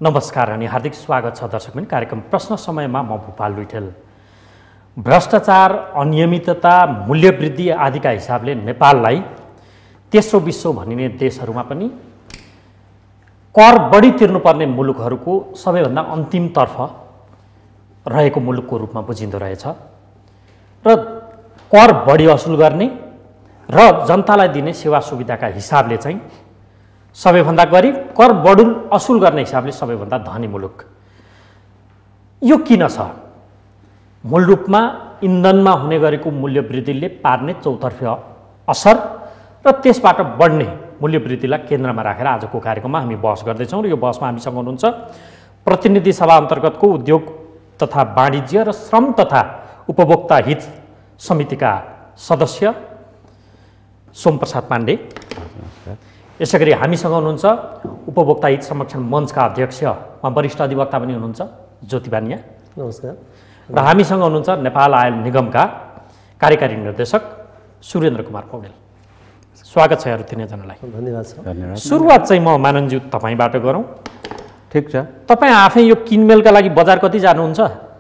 नमस्कार अनि हार्दिक स्वागत छ दर्शकबिन कार्यक्रम प्रश्न समयमा म भूपाल लुइटेल। भ्रष्टाचार, अनियमितता, मूल्यवृद्धि आदिका हिसाबले नेपाललाई तेस्रो विश्व भनिने देशहरूमा पनि कर बढी तिर्नुपर्ने मुलुकहरूको सबैभन्दा अन्तिमतर्फ रहेको मुलुकको रूपमा बुझिँदो रहेछ र कर बढी असुल गर्ने र जनतालाई दिने सेवा सुविधाका हिसाबले चाहिँ सबैभन्दा गरिब, कर बढी असुल गर्ने हिसाबले सबैभन्दा धनी मुलुक। यो किन छ? मूल रूपमा इन्धनमा हुने गरेको मूल्यवृद्धिले पार्ने चौतर्फी असर र त्यसबाट बढ्ने मूल्यवृद्धिलाई केन्द्रमा राखेर आजको कार्यक्रममा हामी बहस गर्दैछौँ र यो बहसमा हामीसँग हुनुहुन्छ प्रतिनिधि सभा अन्तर्गतको उद्योग तथा वाणिज्य र श्रम तथा उपभोक्ता हित समितिका सदस्य सोमप्रसाद पाण्डे। यसै गरी हामीसँग हुनुहुन्छ उपभोक्ता हित संरक्षण मञ्चका अध्यक्ष, वरिष्ठ अधिवक्ता पनि हुनुहुन्छ ज्योति बानिया। नमस्कार। र हामीसँग हुनुहुन्छ नेपाल आयल निगमका कार्यकारी निर्देशक सुरेन्द्र कुमार पौडेल। स्वागत छ यहाँहरू तिनैजनालाई। धन्यवाद छ। धन्यवाद। सुरुवात चाहिँ म माननज्यू तपाईँबाट गरौँ। ठिक छ। तपाईँ आफै यो किनमेलका लागि बजार कति जानुहुन्छ?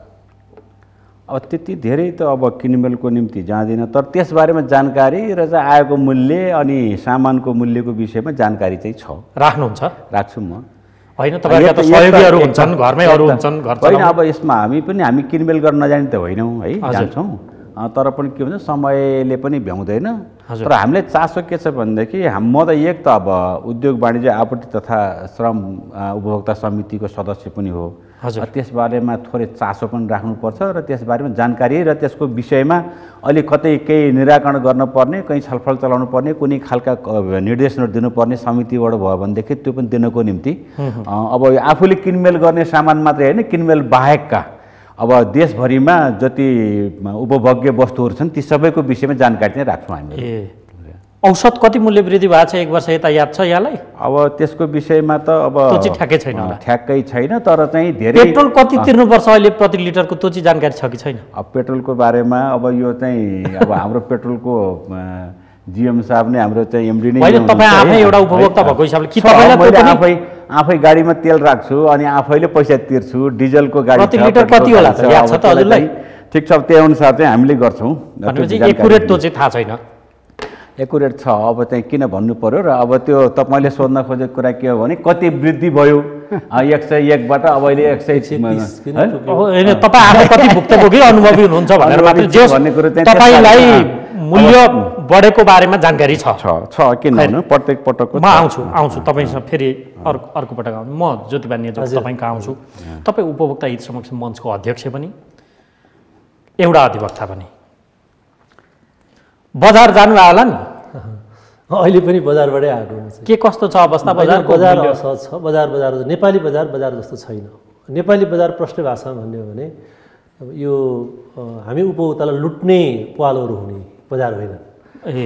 अब त्यति धेरै त अब किनमेलको निम्ति जाँदिनँ, तर त्यसबारेमा जानकारी र चाहिँ आएको मूल्य अनि सामानको मूल्यको विषयमा जानकारी चाहिँ छ। राख्नुहुन्छ? राख्छु म। होइन, तपाईँहरूका त सहयोगीहरू हुन्छन्, घरमै अरू हुन्छन्, घर होइन। अब यसमा हामी किनमेल गर्न नजाने त होइनौँ है, जान्छौँ। तर पनि के भन्छ, समयले पनि भ्याउँदैन। तर हामीले चासो के छ भनेदेखि म त एक त अब उद्योग वाणिज्य आपूर्ति तथा श्रम उपभोक्ता समितिको सदस्य पनि हो। त्यसबारेमा थोरै चासो पनि राख्नुपर्छ र त्यसबारेमा जानकारी र त्यसको विषयमा अलि कतै केही निराकरण गर्नुपर्ने, कहीँ छलफल चलाउनु पर्ने, कुनै खालका निर्देशनहरू दिनुपर्ने समितिबाट भयो भनेदेखि त्यो पनि दिनको निम्ति अब आफूले किनमेल गर्ने सामान मात्रै होइन, किनमेल बाहेकका अब देशभरिमा जति उपभोग्य वस्तुहरू छन् ती सबैको विषयमा जानकारी चाहिँ राख्छौँ हामी। औसत कति मूल्य वृद्धि भएको छ एक वर्ष यता, याद छ यहाँलाई? अब त्यसको विषयमा त अब ठ्याक्कै छैन होला। ठ्याक्कै छैन, तर चाहिँ धेरै। पेट्रोल कति तिर्नुपर्छ अहिले प्रति लिटरको, त्यो चाहिँ जानकारी छ कि छैन? अब पेट्रोलको बारेमा अब यो चाहिँ अब हाम्रो पेट्रोलको जिएम साहब नै, हाम्रो चाहिँ एमडी नै। होइन, तपाईँ आफै एउटा उपभोक्ता भएको हिसाबले कि तपाईँलाई आफै गाडीमा तेल राख्छु अनि आफैले पैसा तिर्छु, डिजलको गाडी प्रति लिटर कति होला त याद छ त हजुरलाई? ठिक छ, त्यही अनुसार चाहिँ हामीले गर्छौँ। एकुरेट त्यो चाहिँ थाहा छैन। एकुरेट छ, अब चाहिँ किन भन्नु पर्यो र अब त्यो तपाईँले सोध्न खोजेको कुरा के हो भने कति वृद्धि भयो 101बाट अब अहिले 130। होइन, तपाईँ आफै कति भुक्तभोगी अनुभवी हुनुहुन्छ भनेर मात्रै जे भन्ने कुरो चाहिँ तपाईँलाई मूल्य बढेको बारेमा जानकारी छ। किन भन्नु, प्रत्येक पटकको म आउँछु तपाईँसँग फेरि अर्को पटक आउँछु। म ज्योति बानिया तपाईँ कहाँ आउँछु। तपाईँ उपभोक्ता हित संरक्षण मञ्चको अध्यक्ष पनि, एउटा अधिवक्ता पनि। बजार जानुभयो होला नि? अहिले पनि बजारबाटै आएको हुन्छ। के कस्तो छ अवस्था? बजार असहज छ। बजार नेपाली बजार जस्तो छैन। नेपाली बजार प्रष्ट भाषामा भन्ने हो भने यो हामी उपभोक्तालाई लुट्ने पालोहरू हुने बजार होइन।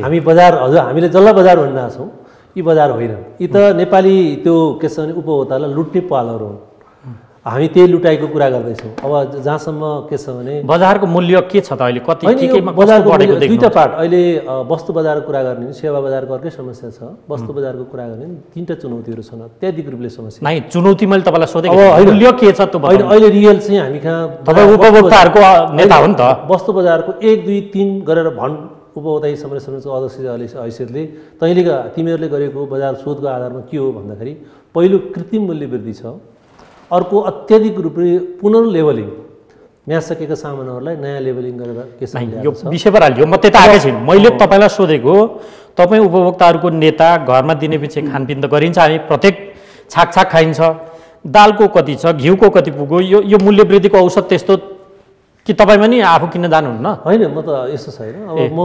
हामी बजार, हजुर हामीले जल्ला बजार भनिरहेको छौँ, यी बजार होइन। यी त नेपाली त्यो के छ भने उपभोक्तालाई लुट्ने पालोहरू हुन्। हामी त्यही लुटाइको कुरा गर्दैछौँ। अब जहाँसम्म के छ भने बजारको मूल्य के छ त अहिले? कति बजारको दुईवटा पार्ट। अहिले वस्तु बजारको कुरा गर्ने भने सेवा बजारको अर्कै समस्या छ, वस्तु बजारको कुरा गर्ने भने तीनवटा चुनौतीहरू छन्, अत्याधिक रूपले समस्या। नै चुनौती मैले तपाईँलाई सोधेको मूल्य के छ त्यो होइन। अहिले रियल चाहिँ हामी कहाँ तपाईँ उपभोक्ताहरूको नेता हो नि त। वस्तु बजारको 1, 2, 3 गरेर उपभोक्ता संरक्षणको अध्यक्ष हैसियतले तिमीहरूले गरेको बजार शोधको आधारमा के हो भन्दाखेरि पहिलो कृत्रिम मूल्य वृद्धि छ, अर्को अत्याधिक रूपले पुनर्लेबलिङ, म्यासकेका सामानहरूलाई नयाँ लेबलिङ गरेर यो विषयबाट हालियो। म त्यता आएकै छैन, मैले तपाईँलाई सोधेको तपाईँ उपभोक्ताहरूको नेता, घरमा दिने पछि खानपिन त गरिन्छ, हामी प्रत्येक छाक खाइन्छ, दालको कति छ, घिउको कति पुग्यो, यो मूल्य वृद्धिको औसत त्यस्तो कि तपाईँ पनि आफू किन्न जानुहुन्न? होइन, म त यस्तो छैन। अब म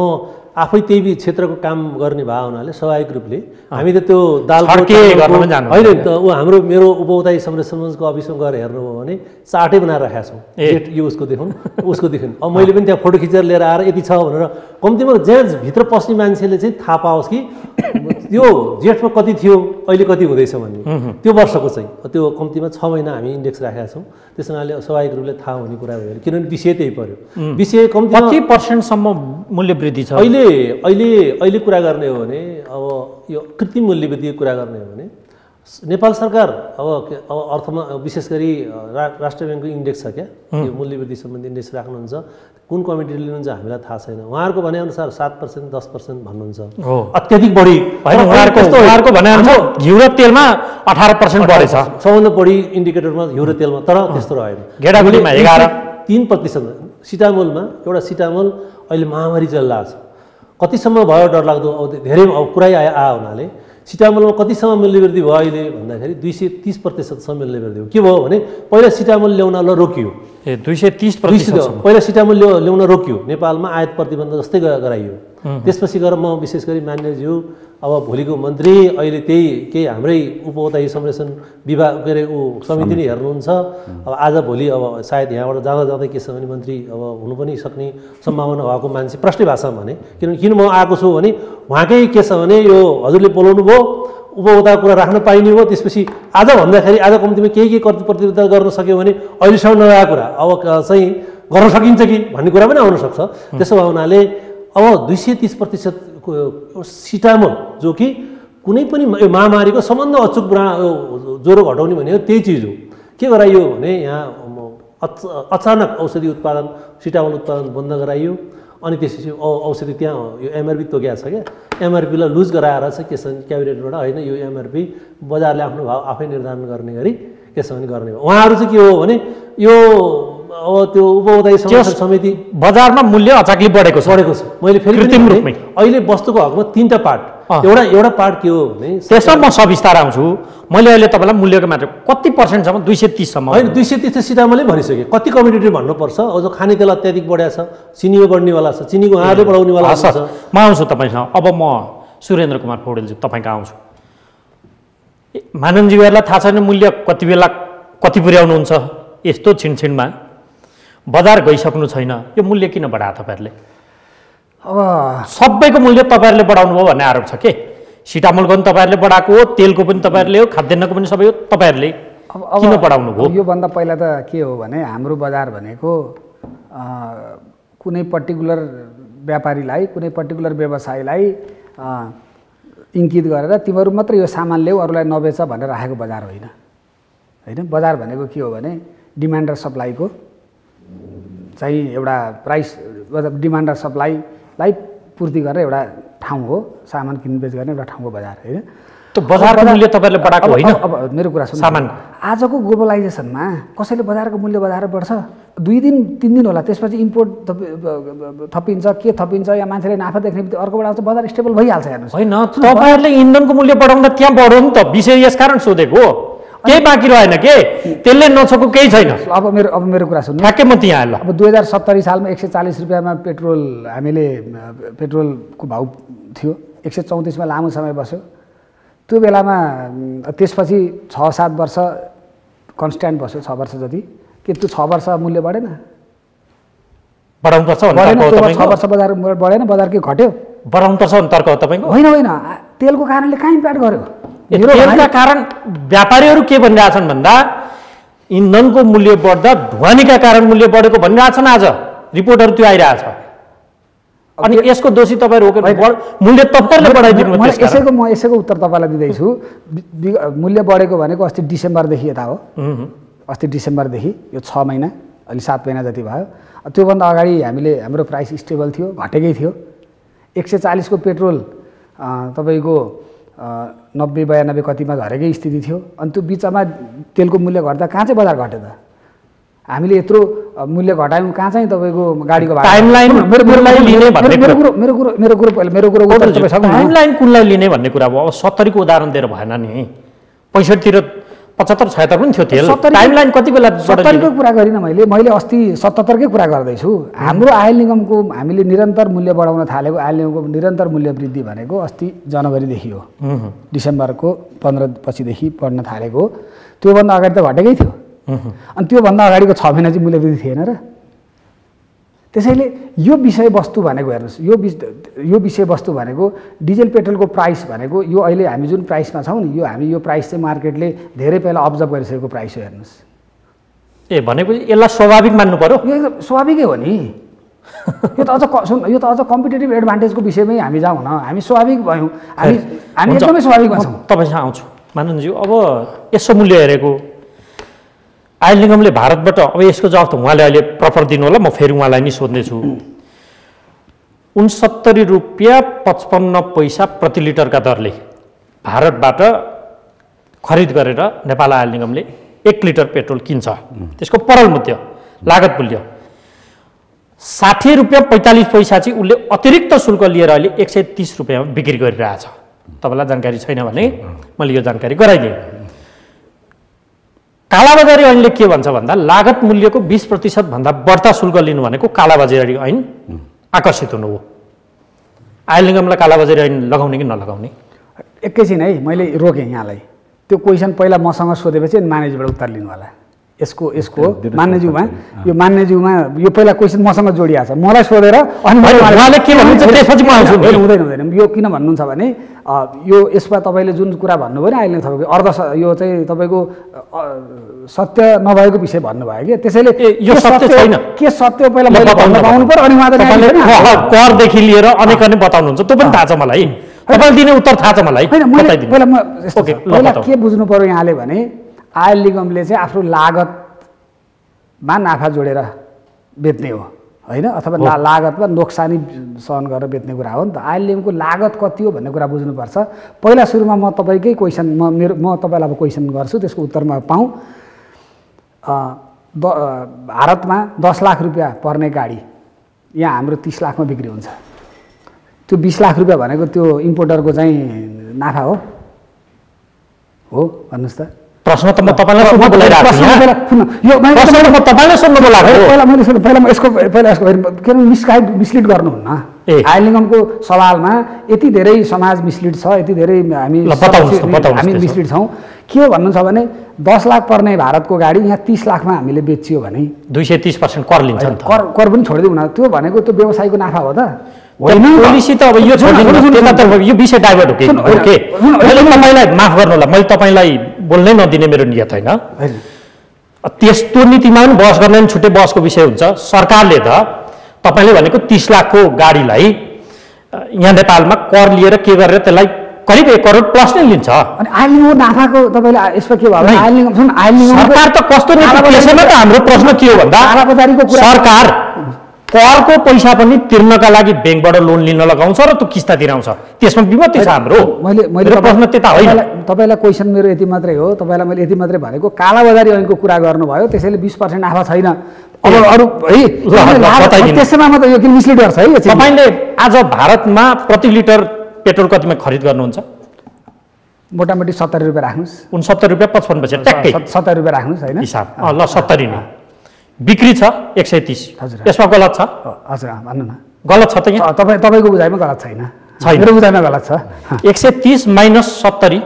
आफै त्यही क्षेत्रको काम गर्ने भए हुनाले स्वाभाविक रूपले हामी त त्यो दाल होइन त मेरो उपभोक्ता संरक्षण मञ्चको अफिसमा गएर हेर्नुभयो भने चार्टै बनाएर राखेका छौँ। यो उसको देखौँ, उसको देखौँ। अब मैले पनि त्यहाँ फोटो खिचेर लिएर आएर यति छ भनेर कम्तीमा जहाँ भित्र पस्ने मान्छेले चाहिँ थाहा पाओस् कि त्यो जेठमा कति थियो अहिले कति हुँदैछ भन्ने, त्यो वर्षको चाहिँ त्यो कम्तीमा 6 महिना हामी इन्डेक्स राखेका छौँ। त्यस हुनाले स्वाभाविक रूपले थाहा हुने कुरा भयो, किनभने विषय त्यही पर्यो। विषय कम्ती कति % मूल्य वृद्धि छ अहिले कुरा गर्ने हो भने, अब यो कृत्रिम मूल्य वृद्धिको कुरा गर्ने हो भने नेपाल सरकार अब अर्थमा विशेष गरी राष्ट्र ब्याङ्कको इन्डेक्स छ क्या, यो मूल्यवृद्धि सम्बन्धी इन्डेक्स राख्नुहुन्छ, कुन कमिटीले लिनुहुन्छ हामीलाई थाहा छैन। उहाँहरूको भनेअनुसार 7%, 10% भन्नुहुन्छ, अत्याधिक बढी होइन। उहाँहरूको भनेअनुसार घिउ र तेलमा 18% बढेछ, सबभन्दा बढी इन्डिकेटरमा घिउ र तेलमा, तर त्यस्तो रहेन। गेडागुडीमा 3% सिटामोलमा, एउटा सिटामोल अहिले महामारी चलिरहेको छ, कतिसम्म भयो डरलाग्दो, अब धेरै कुरै आयो हुनाले सिटामोलमा कतिसम्म मूल्यवृद्धि भयो अहिले भन्दाखेरि 230% मूल्यवृद्धि हो। के भयो भने पहिला सिटामोल ल्याउन रोकियो, 230% पहिला सिटामोल ल्याउन रोकियो, नेपालमा आयात प्रतिबन्ध जस्तै गराइयो। त्यसपछि गएर म विशेष गरी मान्यज्यू अब भोलिको मन्त्री अहिले त्यही केही हाम्रै उपभोक्ता संरक्षण विभाग के अरे समिति नै हेर्नुहुन्छ। अब आज भोलि अब सायद यहाँबाट जाँदा जाँदै के छ भने मन्त्री अब हुनु पनि सक्ने सम्भावना भएको मान्छे प्रष्टै भाषामा भने, किन म आएको छु भने उहाँकै के छ भने यो हजुरले बोलाउनु भयो, उपभोक्ताको कुरा राख्न पाइने भयो, त्यसपछि आज भन्दाखेरि आज कम्तीमा केही प्रतिबद्धता गर्न सक्यो भने अहिलेसम्म नरहेको कुरा अब चाहिँ गर्न सकिन्छ कि भन्ने कुरा पनि आउनसक्छ। त्यसो भए हुनाले अब 230% सिटामोल जो कि कुनै पनि महामारीको सम्बन्ध अचुक ज्वरो घटाउने भनेको त्यही चिज हो। के गराइयो भने यहाँ अचानक औषधि उत्पादन सिटामोल उत्पादन बन्द गराइयो, अनि त्यसपछि औषधि त्यहाँ यो एमआरपी तोकिया छ क्या, एमआरपीलाई लुज गराएर चाहिँ के छ भने क्याबिनेटबाट होइन यो एमआरपी बजारले आफ्नो भाव आफै निर्धारण गर्ने गरी के छ भने गर्ने। उहाँहरू चाहिँ के हो भने यो अब त्यो उपभोक्ता संरक्षण समिति बजारमा मूल्य अचाकली बढेको छ। मैले फेरि अहिले वस्तुको हकमा 3टा पार्ट, एउटा पार्ट के हो भने त्यसमा म सविस्तार आउँछु। मैले अहिले तपाईँलाई मूल्यको मात्र कति पर्सेन्टसम्म 230सम्म होइन 230 सिटामोलै भनिसकेँ, कति कम्पिटेटिभ भन्नुपर्छ। अझ खाने तेल अत्याधिक बढ्या छ, चिनीको बढ्नेवाला छ, चिनीको उहाँहरूले बढाउनेवाला छ। म आउँछु तपाईँसँग। अब म सुरेन्द्र कुमार पौडेलज्यू तपाईँ कहाँ आउँछु। मानन्दज्यूहरूलाई थाहा छैन मूल्य कति बेला कति पुर्याउनुहुन्छ, यस्तो छिनछिनमा बजार गइसक्नु छैन, यो मूल्य किन बढायो तपाईँहरूले? अब सबैको मूल्य तपाईँहरूले बढाउनु भयो भन्ने आरोप छ के? सिटामोलको पनि तपाईँहरूले बढाएको हो, तेलको पनि तपाईँहरूले हो, खाद्यान्नको पनि सबै हो, तपाईँहरूले किन बढाउनु भयो? योभन्दा पहिला त के हो भने हाम्रो बजार भनेको कुनै पर्टिकुलर व्यापारीलाई, कुनै पर्टिकुलर व्यवसायीलाई इङ्कित गरेर तिमीहरू मात्र यो सामान ल्याऊ अरूलाई नबेच भनेर राखेको बजार होइन। होइन, बजार भनेको के हो भने डिमान्ड र सप्लाईको चाहिँ एउटा प्राइस, डिमान्ड र सप्लाईलाई पूर्ति गरेर एउटा ठाउँ हो, सामान किनबेच गर्ने एउटा ठाउँको बजार होइन। त्यो बजारको मूल्य तपाईँले बढाएको होइन। अब मेरो कुरा सुन्नु, सामान आजको ग्लोबलाइजेसनमा कसैले बजारको मूल्य बढाएर बढ्छ? 2 दिन 3 दिन होला, त्यसपछि इम्पोर्ट थपिन्छ, के थपिन्छ, या मान्छेले नाफा देख्ने बित्तिकै अर्कोबाट आउँछ, बजार स्टेबल भइहाल्छ। हेर्नुहोस्, होइन तपाईँहरूले इन्धनको मूल्य बढाउँदा त्यहाँ बढ्यो नि त, विषय यसकारण सोधेको, केही बाँकी रहेन के, त्यसले नछोको केही छैन। अब मेरो कुरा सुन्नु, ठ्याक्कै म त्यहाँ आएँ। अब 2070 सालमा 140 रुपियाँमा पेट्रोलको भाउ थियो, 134मा लामो समय बस्यो। त्यो बेलामा त्यसपछि 6-7 वर्ष कन्स्ट्यान्ट बस्यो, 6 वर्ष जति, के त्यो 6 वर्ष मूल्य बढेन? बढाउनुपर्छ बढेन, 6 वर्ष बजार बढेन, बजार के घट्यो? बढाउनुपर्छ भने तर्क हो तपाईँको? होइन, तेलको कारणले कहाँ इम्प्याक्ट गर्यो? तेलका कारण व्यापारीहरू के भनिरहेछन् भन्दा इन्धनको मूल्य बढ्दा ढुवानीका कारण मूल्य बढेको भनिरहेछन्। आज रिपोर्टहरू त्यो आइरहेछ। अनि यसको दोषी तपाईँहरू हो कि मूल्य तपाईँहरूले बढाइदिनु? म यसैको उत्तर तपाईँलाई दिँदैछु। मूल्य बढेको भनेको अस्ति डिसेम्बरदेखि यता हो, अस्ति डिसेम्बरदेखि यो 6 महिना, अलि 7 महिना जति भयो। त्योभन्दा अगाडि हाम्रो प्राइस स्टेबल थियो, घटेकै थियो। 140 को पेट्रोल तपाईँको 90-92 कतिमा झरेकै स्थिति थियो। अनि त्यो बिचमा तेलको मूल्य घट्दा कहाँ चाहिँ बजार घट्यो त? हामीले यत्रो मूल्य घटायौँ, कहाँ चाहिँ तपाईँको गाडीको भाडा टाइमलाइन टाइमलाइन कुनलाई लिने भन्ने कुरा भयो। अब 70 को उदाहरण दिएर भएन नि, 65 75-76 पनि थियो तेल। टाइमलाइन कति बेला? 70 को कुरा गरिनँ मैले अस्ति 77 कै कुरा गर्दैछु। हाम्रो आयल निगमको हामीले निरन्तर मूल्य बढाउन थालेको, आयल निगमको निरन्तर मूल्य वृद्धि भनेको अस्ति जनवरीदेखि हो, डिसेम्बरको 15 पछिदेखि बढ्न थालेको। त्योभन्दा अगाडि त घटेकै थियो। अनि त्योभन्दा अगाडिको 6 महिना चाहिँ मूल्य वृद्धि थिएन र। त्यसैले यो विषयवस्तु भनेको हेर्नुहोस्, यो विषयवस्तु भनेको डिजेल पेट्रोलको प्राइस भनेको यो अहिले हामी जुन प्राइसमा छौँ नि, हामी यो प्राइस चाहिँ मार्केटले धेरै पहिला अब्जर्भ गरिसकेको प्राइस हो। हेर्नुहोस्, भनेपछि यसलाई स्वाभाविक मान्नु पर्यो? यो स्वाभाविकै हो नि। यो त अझ कम्पिटेटिभ एडभान्टेजको विषयमै हामी जाउँ न, हामी स्वाभाविक भयौँ, हामी एकदमै स्वाभाविक भन्छौँ। तपाईँसँग आउँछु। मानन्दज्यू अब यसो मूल्य हेरेको आयल निगमले भारतबाट अब यसको जवाफ त उहाँले अहिले प्रपर दिनु होला, म फेरि उहाँलाई नि सोध्नेछु। 69 रुपियाँ 55 पैसा प्रति लिटरका दरले भारतबाट खरिद गरेर नेपाल आयल निगमले 1 लिटर पेट्रोल किन्छ। त्यसको परल मूल्य लागत मूल्य 60 रुपियाँ 45 पैसा चाहिँ उसले अतिरिक्त शुल्क लिएर अहिले 130 रुपियाँमा बिक्री गरिरहेछ। तपाईँलाई जानकारी छैन भने मैले यो जानकारी गराइदिएँ। कालाबजारी ऐनले के भन्छ भन्दा लागत मूल्यको 20% भन्दा बढ्ता शुल्क लिनु भनेको कालाबजारी ऐन आकर्षित हुनु हो। आयल निगमलाई कालाबजारी ऐन लगाउने कि नलगाउने? एकैछिन है, मैले रोकेँ यहाँलाई। त्यो क्वेसन पहिला मसँग सोधेपछि मान्यज्यूबाट उत्तर लिनु होला। यसको मान्यज्यूमा यो पहिला क्वेसन मसँग जोडिएको छ, मलाई सोधेर अनि उहाँले के भन्नुहुन्छ त्यसपछि म आउँछु। हुँदैन यो किन भन्नुहुन्छ भने यो यसमा तपाईँले जुन कुरा भन्नुभयो नि अहिले तपाईँको यो चाहिँ तपाईँको सत्य नभएको विषय भन्नुभयो कि, त्यसैले यो सत्य छैन के सत्य पहिला मैले भन्न पाउनु पर्यो अनि उहाँ करदेखि लिएर अनेक अनेक बताउनुहुन्छ, त्यो पनि थाहा छ मलाई। तपाईँले दिने उत्तर थाहा छ मलाई। पहिला के बुझ्नु पर्यो यहाँले भने आयल निगमले चाहिँ आफ्नो लागतमा नाफा जोडेर बेच्ने हो होइन, अथवा लागतमा नोक्सानी सहन गरेर बेच्ने कुरा हो नि त। आयल निगमको लागत कति हो भन्ने कुरा बुझ्नुपर्छ। पहिला सुरुमा म तपाईँकै क्वेसन म तपाईँलाई अब क्वेसन गर्छु, त्यसको उत्तरमा पाऊँ। भारतमा 10 लाख रुपियाँ पर्ने गाडी यहाँ हाम्रो 30 लाखमा बिक्री हुन्छ। त्यो 20 लाख रुपियाँ भनेको त्यो इम्पोर्टरको चाहिँ नाफा हो भन्नुहोस् त। प्रश्न त म तपाईँलाई सोध्न बोलाइरहेको छु। पहिला म यसको किन मिसलिड गर्नुहुन्न। आयल निगमको सवालमा यति धेरै समाज मिसलिड छ, यति धेरै हामी मिसलिड छौँ। के हो भन्नुहुन्छ भने 10 लाख पर्ने भारतको गाडी यहाँ 30 लाखमा हामीले बेचियो भने 230% कर लिन्छ नि त। कर पनि छोडिदिउँ न, त्यो भनेको त्यो व्यवसायको नाफा हो त। पोलिसी त अब यो यो विषय डाइभर्ट हो कि मैले तपाईँलाई माफ गर्नु होला, मैले तपाईँलाई बोल्नै नदिने मेरो नियत होइन। त्यस्तो नीतिमा पनि बहस गर्ने पनि छुट्टै बहसको विषय हुन्छ। सरकारले त तपाईँले भनेको 30 लाखको गाडीलाई यहाँ नेपालमा कर लिएर के गरेर त्यसलाई करिब 1 करोड प्लस नै लिन्छ। अनि आयल निगमको नाफाको तपाईँले यसमा के भयो? आयल निगम सरकार त कस्तो नीति? त्यसैमा त हाम्रो प्रश्न के हो भन्दा सरकार करको पैसा पनि तिर्नका लागि ब्याङ्कबाट लोन लिन लगाउँछ र त्यो किस्ता तिराउँछ, त्यसमा विमति छ हाम्रो। मैले प्रश्न त्यता होइन, तपाईँलाई क्वेसन मेरो यति मात्रै हो। तपाईँलाई मैले यति मात्रै भनेको कालाबजारी ऐनको कुरा गर्नुभयो, त्यसैले 20% नाफा छैन। अब अरू है त्यसैमा मात्रै यो किन मिसलिड गर्छ है? तपाईँले आज भारतमा प्रति लिटर पेट्रोल कतिमा खरिद गर्नुहुन्छ? मोटामोटी 70 रुपियाँ राख्नुहोस्। 69 रुपियाँ 55 पैसा ट्याक्कै 70 रुपियाँ राख्नुहोस् होइन हिसाब। ल 70 नै बिक्री छ 130। यसमा गलत छ? हजुर भन्नु न। गलत छ त यहाँ? तपाईँको बुझाइमा गलत छैन, मेरो बुझाइमा गलत छ। 130 माइनस 70।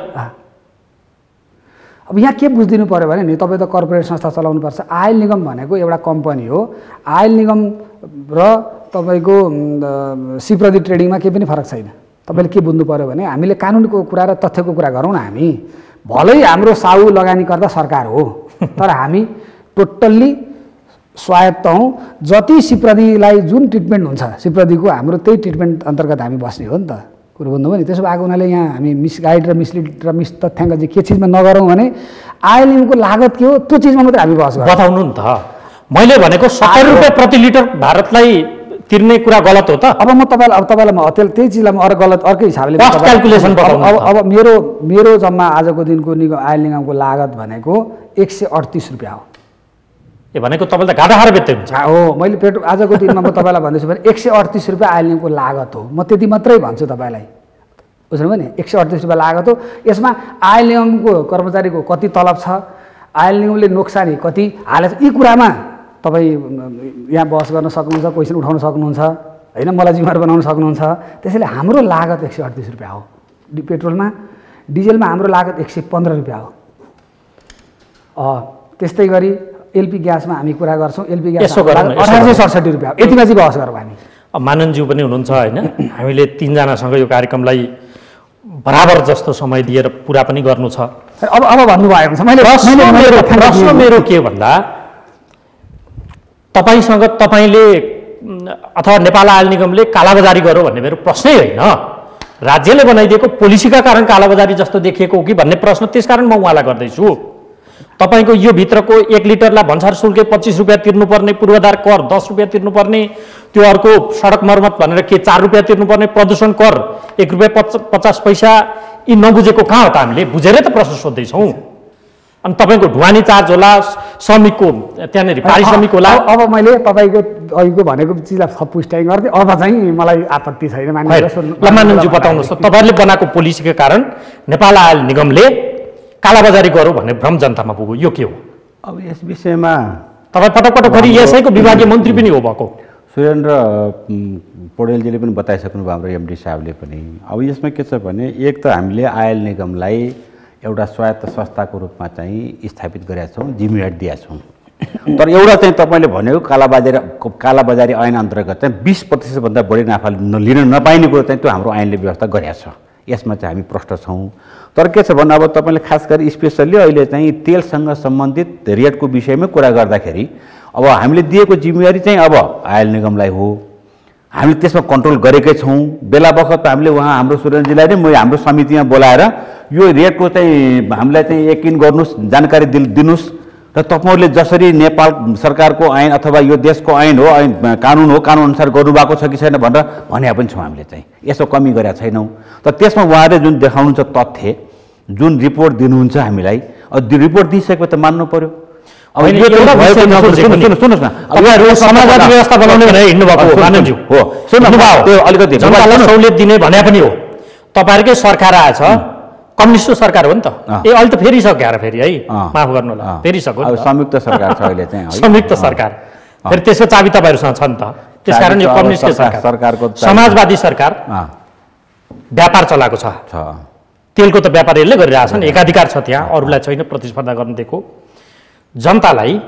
अब यहाँ के बुझिदिनु पऱ्यो भने नि, तपाईँ त कर्पोरेट संस्था चलाउनुपर्छ। आयल निगम भनेको एउटा कम्पनी हो। आयल निगम र तपाईँको सिप्रदी ट्रेडिङमा केही पनि फरक छैन। तपाईँले के बुझ्नु पऱ्यो भने हामीले कानुनको कुरा र तथ्यको कुरा गरौँ न। हामी भलै हाम्रो साउ लगानीकर्ता सरकार हो, तर हामी टोटल्ली स्वायत्त हौँ। जति सिप्रदीलाई जुन ट्रिटमेन्ट हुन्छ सिप्रदीको हाम्रो त्यही ट्रिटमेन्ट अन्तर्गत हामी बस्ने हो नि त। कुरो बुझ्नुभयो नि? त्यसो भएको हुनाले यहाँ हामी मिसगाइड र मिसलिड र तथ्याङ्क चाहिँ के चिजमा नगरौँ भने आयल निगमको लागत के हो त्यो चिजमा मात्रै हामी बहस गरौँ। बताउनु नि त। मैले भनेको 70 रुपियाँ प्रति लिटर भारतलाई तिर्ने कुरा गलत हो त? अब म तपाईँलाई म त्यही चिजलाई म गलत अर्कै हिसाबले क्यालकुलेसन बताउनु। अब मेरो जम्मा आजको दिनको आयल निगमको लागत भनेको 138 रुपियाँ हो। भनेको तपाईँले त घाटा खाएर बेच्दै हुन्छ हो। मैले पेट्रोल आजको दिनमा म तपाईँलाई भन्दैछु भने 138 रुपियाँ आयल निगमको लागत हो। म त्यति मात्रै भन्छु तपाईँलाई, बुझ्नुभयो नि? 138 रुपियाँ लागत हो। यसमा आयल निगमको कर्मचारीको कति तलब छ, आयल निगमले नोक्सानी कति हालेछ, यी कुरामा तपाईँ यहाँ बहस गर्न सक्नुहुन्छ, क्वेसन उठाउन सक्नुहुन्छ होइन, मलाई जिम्मेवार बनाउन सक्नुहुन्छ। त्यसैले हाम्रो लागत 138 रुपियाँ हो पेट्रोलमा। डिजेलमा हाम्रो लागत 115 रुपियाँ हो। त्यस्तै गरी एलपी ग्यासमा हामी कुरा गर्छौँ। एलपी ग्यास 1867 रुपियाँ, यतिमा चाहिँ बहस गरौँ हामी। मानन्दज्यू पनि हुनुहुन्छ होइन, हामीले 3 जनासँग यो कार्यक्रमलाई बराबर जस्तो समय दिएर पुरा पनि गर्नु छ। अब भन्नुभयो भने मैले प्रश्न मेरो के भन्दा तपाईँसँग तपाईँले अथवा नेपाल आयल निगमले कालाबजारी गर्यो भन्ने मेरो प्रश्नै होइन। राज्यले बनाइदिएको पोलिसीका कारण कालाबजारी जस्तो देखिएको हो कि भन्ने प्रश्न त्यसकारण म उहाँलाई गर्दैछु। तपाईँको यो भित्रको 1 लिटरलाई भन्सार शुल्क 25 रुपियाँ तिर्नुपर्ने, पूर्वाधार कर 10 रुपियाँ तिर्नुपर्ने, त्यो अर्को सडक मर्मत भनेर के 4 रुपियाँ तिर्नुपर्ने, प्रदूषण कर 1 रुपियाँ 50 पैसा, यी नबुझेको कहाँ हो त? हामीले बुझेरै त प्रश्न सोध्दैछौँ। अनि तपाईँको ढुवानी चार्ज होला, श्रमिकको त्यहाँनिर पारिश्रमिक होला। अब मैले तपाईँको अघिको भनेको चिजलाई थप पुष्टि गर्थेँ, अब चाहिँ मलाई आपत्ति छैन। माननज्यू बताउनुहोस् त, तपाईँहरूले बनाएको पोलिसीका कारण नेपाल आयल निगमले कालाबजारी गरौँ भन्ने भ्रम जनतामा पुग्यो, यो के हो? अब यस विषयमा तपाईँ पटक पटक खरि यसैको विभागीय मन्त्री पनि हो भएको। सुरेन्द्र पौडेलजीले पनि बताइसक्नु भयो, हाम्रो एमडी साहबले पनि। अब यसमा के छ भने, एक त हामीले आयल निगमलाई एउटा स्वायत्त संस्थाको रूपमा चाहिँ स्थापित गरेका छौँ, जिम्मेवारी दिएका छौँ। तर एउटा चाहिँ तपाईँले भनेको कालाबजारी ऐन अन्तर्गत चाहिँ 20% भन्दा बढी नाफा लिन नपाइने कुरो चाहिँ त्यो हाम्रो ऐनले व्यवस्था गरेका छ। यसमा चाहिँ हामी प्रष्ट छौँ। तर के छ भने, अब तपाईँले खास गरी स्पेसल्ली अहिले चाहिँ तेलसँग सम्बन्धित रेटको विषयमा कुरा गर्दाखेरि अब हामीले दिएको जिम्मेवारी चाहिँ अब आयल निगमलाई हो। हामीले त्यसमा कन्ट्रोल गरेकै छौँ। बेला बखत हामीले हाम्रो सुरेन्द्रजीलाई नै हाम्रो समितिमा बोलाएर यो रेटको चाहिँ हामीलाई चाहिँ यकिन गर्नुहोस्, जानकारी दिनुहोस् र तपाईँहरूले जसरी नेपाल सरकारको ऐन अथवा यो देशको ऐन हो, कानुन हो, कानुनअनुसार गर्नुभएको छ कि छैन भनेर भने पनि छौँ। हामीले चाहिँ यसो कमी गरेका छैनौँ। तर त्यसमा उहाँले जुन देखाउनुहुन्छ तथ्य, जुन रिपोर्ट दिनुहुन्छ हामीलाई, रिपोर्ट दिइसकेपछि त मान्नु पर्यो। अब सुन्नुहोस् न, समाजवादी व्यवस्था बनाउने भनेर हिँड्नु भएको हो माननज्यू हो, सुन्नुभयो, त्यो अलिकति जनतालाई सहुलियत दिने भने पनि हो। तपाईँहरूकै सरकार आएछ, कम्युनिस्ट सरकार हो नि त। अहिले त फेरिसक्यो यार, फेरि है, माफ गर्नु होला, फेरिसक्यो। संयुक्त सरकार छ अहिले चाहिँ, संयुक्त सरकार। फेरि त्यसको चाबी तपाईँहरूसँग छ नि त। त्यसकारण यो कम्युनिस्टकै सरकारको समाजवादी सरकार व्यापार चलाएको छ। तेलको त व्यापार यसले गरिरहेछ नि, एकाधिकार छ त्यहाँ, अरूलाई छैन प्रतिस्पर्धा गर्न दिएको। जनतालाई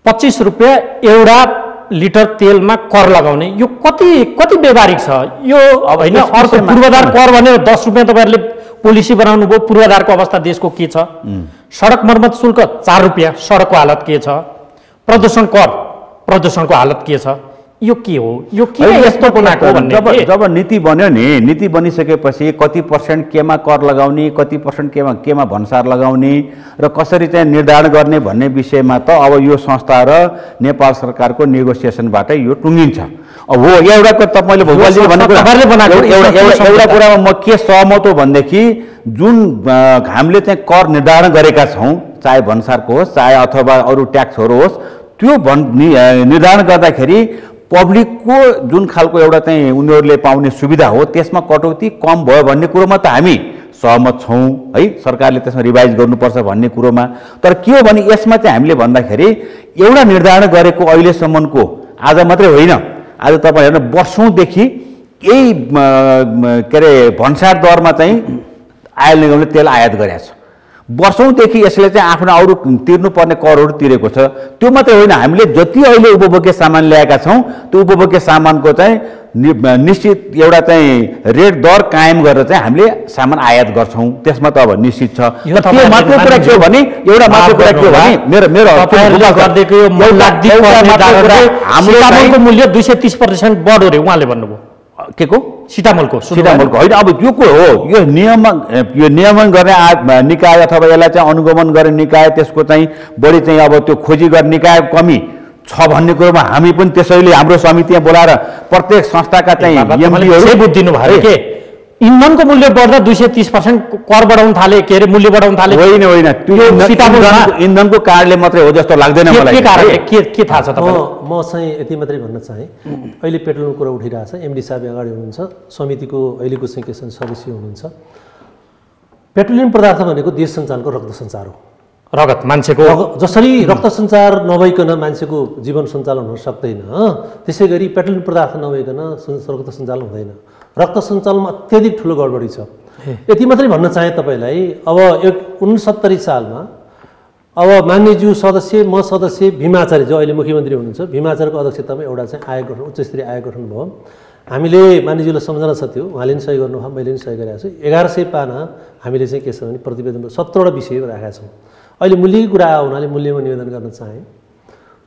25 रुपियाँ एउटा लिटर तेलमा कर लगाउने, यो कति व्यावहारिक छ यो? होइन, अर्को पूर्वाधार कर भने 10 रुपियाँ तपाईँहरूले पोलिसी बनाउनु भयो। पूर्वाधारको अवस्था देशको के छ? सडक मर्मत शुल्क 4 रुपियाँ, सडकको हालत के छ? प्रदूषण कर, प्रदूषणको हालत के छ? यो के हो? यो के यस्तो बनाएको भन्ने? जब नीति बन्यो नि, नीति बनिसकेपछि कति % केमा कर लगाउने, कति % केमा भन्सार लगाउने र कसरी चाहिँ निर्धारण गर्ने भन्ने विषयमा त अब यो संस्था र नेपाल सरकारको नेगोसिएसनबाट यो टुङ्गिन्छ। अब हो एउटा तपाईँले भोपालजीले भनेको एउटा कुरामा म के सहमत हो भनेदेखि, जुन हामीले चाहिँ कर निर्धारण गरेका छौँ, चाहे भन्सारको होस् चाहे अथवा अरू ट्याक्सहरू होस्, त्यो निर्धारण गर्दाखेरि पब्लिकको जुन खालको एउटा चाहिँ उनीहरूले पाउने सुविधा हो त्यसमा कटौती कम भयो भन्ने कुरोमा त हामी सहमत छौँ है। सरकारले त्यसमा रिभाइज गर्नुपर्छ भन्ने कुरोमा। तर के हो भने यसमा चाहिँ हामीले भन्दाखेरि एउटा निर्धारण गरेको अहिलेसम्मको, आज मात्रै होइन, आज तपाईँ हेर्नु वर्षौँदेखि यही के अरे भन्सार दरमा चाहिँ आयल निगमले तेल आयात गरेको छ। वर्षौँदेखि यसले चाहिँ आफ्नो अरू तिर्नुपर्ने करहरू तिरेको छ। त्यो मात्रै होइन, हामीले जति अहिले उपभोग्य सामान ल्याएका छौँ त्यो उपभोग्य सामानको चाहिँ निश्चित एउटा चाहिँ रेट दर कायम गरेर चाहिँ हामीले सामान आयात गर्छौँ। त्यसमा त अब निश्चित छ। त्यो मात्रै कुरा के हो भने, एउटा मात्रै कुरा के हो भने, हाम्रो मूल्य 230% बढ्यो रे उहाँले भन्नुभयो। के को? सिटामलको होइन। अब यो को हो? यो नियमन गर्ने निकाय अथवा यसलाई चाहिँ अनुगमन गर्ने निकाय, त्यसको चाहिँ बढी चाहिँ अब त्यो खोजी गर्ने निकाय कमी छ भन्ने कुरोमा हामी पनि त्यसैले हाम्रो समितिमा बोलाएर प्रत्येक संस्थाका चाहिँ दिनु भयो के इन्धनको मूल्य बढ्दा 230% कर बढाउन थाले, के अरे मूल्य बढाउन थाले। होइन, त्यो इन्धनको कारणले मात्रै हो जस्तो लाग्दैन मलाई। के थाहा छ तपाईँलाई? म चाहिँ यति मात्रै भन्न चाहेँ, अहिले पेट्रोलको कुरा उठिरहेछ, एमडी साहब अगाडि हुनुहुन्छ, समितिको अहिलेको चाहिँ के सदस्य हुनुहुन्छ। पेट्रोलियम पदार्थ भनेको देश सञ्चालनको रक्त सञ्चार हो। रगत मान्छेको जसरी रक्त सञ्चार नभइकन मान्छेको जीवन सञ्चालन हुन सक्दैन, त्यसै गरी पेट्रोलियम पदार्थ नभइकन रक्त सञ्चालन हुँदैन। रक्त सञ्चालनमा अत्यधिक ठुलो गडबडी छ। यति मात्रै भन्न चाहे तपाईँलाई, अब 69 सालमा अब मान्यज्यू सदस्य, म सदस्य, भीमाचार्य जो अहिले मुख्यमन्त्री हुनुहुन्छ, भीमाचार्यको अध्यक्षतामा एउटा चाहिँ आयोग गठन, उच्च स्तरीय आयोग गठन भयो। हामीले मान्यज्यूलाई सम्झना छ त्यो, उहाँले पनि सही गर्नुभयो, मैले पनि सही गरेको छु। 1100 पाना हामीले चाहिँ के छ भने प्रतिवेदन 17वटा विषय राखेका छौँ। अहिले मूल्यको कुरा आयो हुनाले मूल्यमा निवेदन गर्न चाहेँ।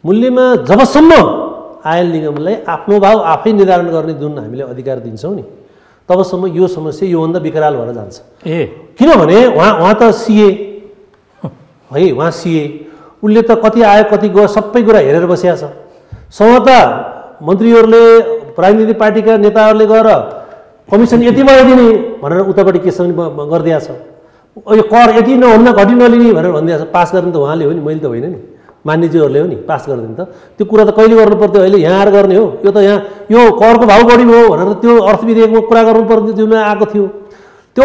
मूल्यमा जबसम्म आयल निगमलाई आफ्नो भाव आफै निर्धारण गर्ने जुन हामीले अधिकार दिन्छौँ नि, तबसम्म यो समस्या योभन्दा विकराल भएर जान्छ। किनभने उहाँ त सिए है, उहाँ सिए, उसले त कति आयो कति गयो सबै कुरा हेरेर बसिया छ। सम्भवतः मन्त्रीहरूले राजनीतिक पार्टीका नेताहरूले गएर कमिसन यति दिने भनेर उतापट्टि केस गरिदिएको छ। यो कर यति नभन्दा घटी नलिने भनेर भनिदिएको छ। पास गर्ने त उहाँले हो नि, मैले त होइन नि, मान्यज्यूहरूले हो नि पास गरिदिनु त। त्यो कुरा त कहिले गर्नु पर्थ्यो, अहिले यहाँ आएर गर्ने हो। यो त यहाँ यो करको भाउ बढी हो भनेर त्यो अर्थ विधेयकमा कुरा गर्नुपर्ने जुन आएको थियो त्यो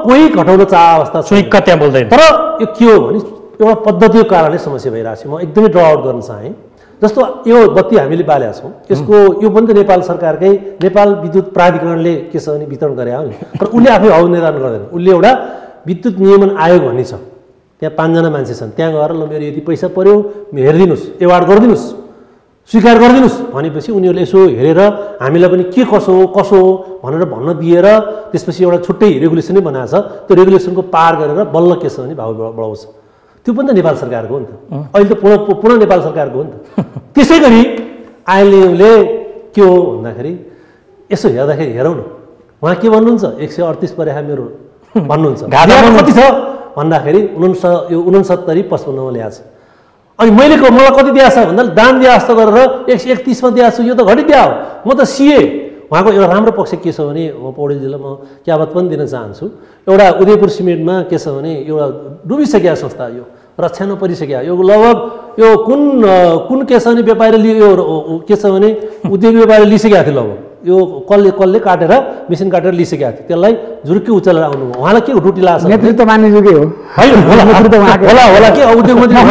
कोही घटाउन चाह अवस्था त्यहाँ बोल्दैन। तर यो के हो भने एउटा पद्धतिको कारणले समस्या भइरहेको छ। म एकदमै ड्र आउट गर्न चाहेँ। जस्तो यो बत्ती हामीले बालेका छौँ, यसको यो पनि त नेपाल सरकारकै नेपाल विद्युत प्राधिकरणले के छ भने वितरण गरे हो नि, तर उसले आफै भाउ निर्धारण गर्दैन। उसले एउटा विद्युत नियमन आयोग भन्ने छ, त्यहाँ 5 जना मान्छे छन्, त्यहाँ गएर ल मेरो यति पैसा पर्यो हेरिदिनुहोस्, एवार्ड गरिदिनुहोस्, स्वीकार गरिदिनुहोस् भनेपछि उनीहरूले यसो हेरेर हामीलाई पनि के कसो हो भनेर भन्न दिएर त्यसपछि एउटा छुट्टै रेगुलेसनै बनाएको छ। त्यो रेगुलेसनको पार गरेर बल्ल के छ भने भाउ बढाउँछ। त्यो पनि त नेपाल सरकारको हो नि त, अहिले त पुनः नेपाल सरकारको हो नि त। त्यसै गरी आइएलले के हो भन्दाखेरि यसो हेर्दाखेरि हेरौँ न, उहाँ के भन्नुहुन्छ 138 परेखा मेरो भन्नुहुन्छ, कति छ भन्दाखेरि 69-55मा ल्याएको छ। अनि मैले मलाई कति दिएको छ भन्दा दाम दिए जस्तो गरेर 131मा दिएको छु, यो त घटिदिया हो। म त सिए। उहाँको एउटा राम्रो पक्ष के छ भने म पौडेलजीलाई म क्याबात पनि दिन चाहन्छु। एउटा उदयपुर सिमेन्टमा के छ भने एउटा डुबिसकेका संस्था, यो रक्षा नपरिसक्यो, यो लगभग यो कुन के छ भने व्यापारी यो के छ भने उद्योगी व्यापारी लिइसकेको थियो। लगभग यो कसले काटेर मेसिन काटेर लिइसकेको थियो, त्यसलाई झुरुक्कै उचालेर आउनु। उहाँलाई के ड्युटी लाग्छ? नेतृत्व मान्नेजुकै हो होला कि उद्योग मन्त्री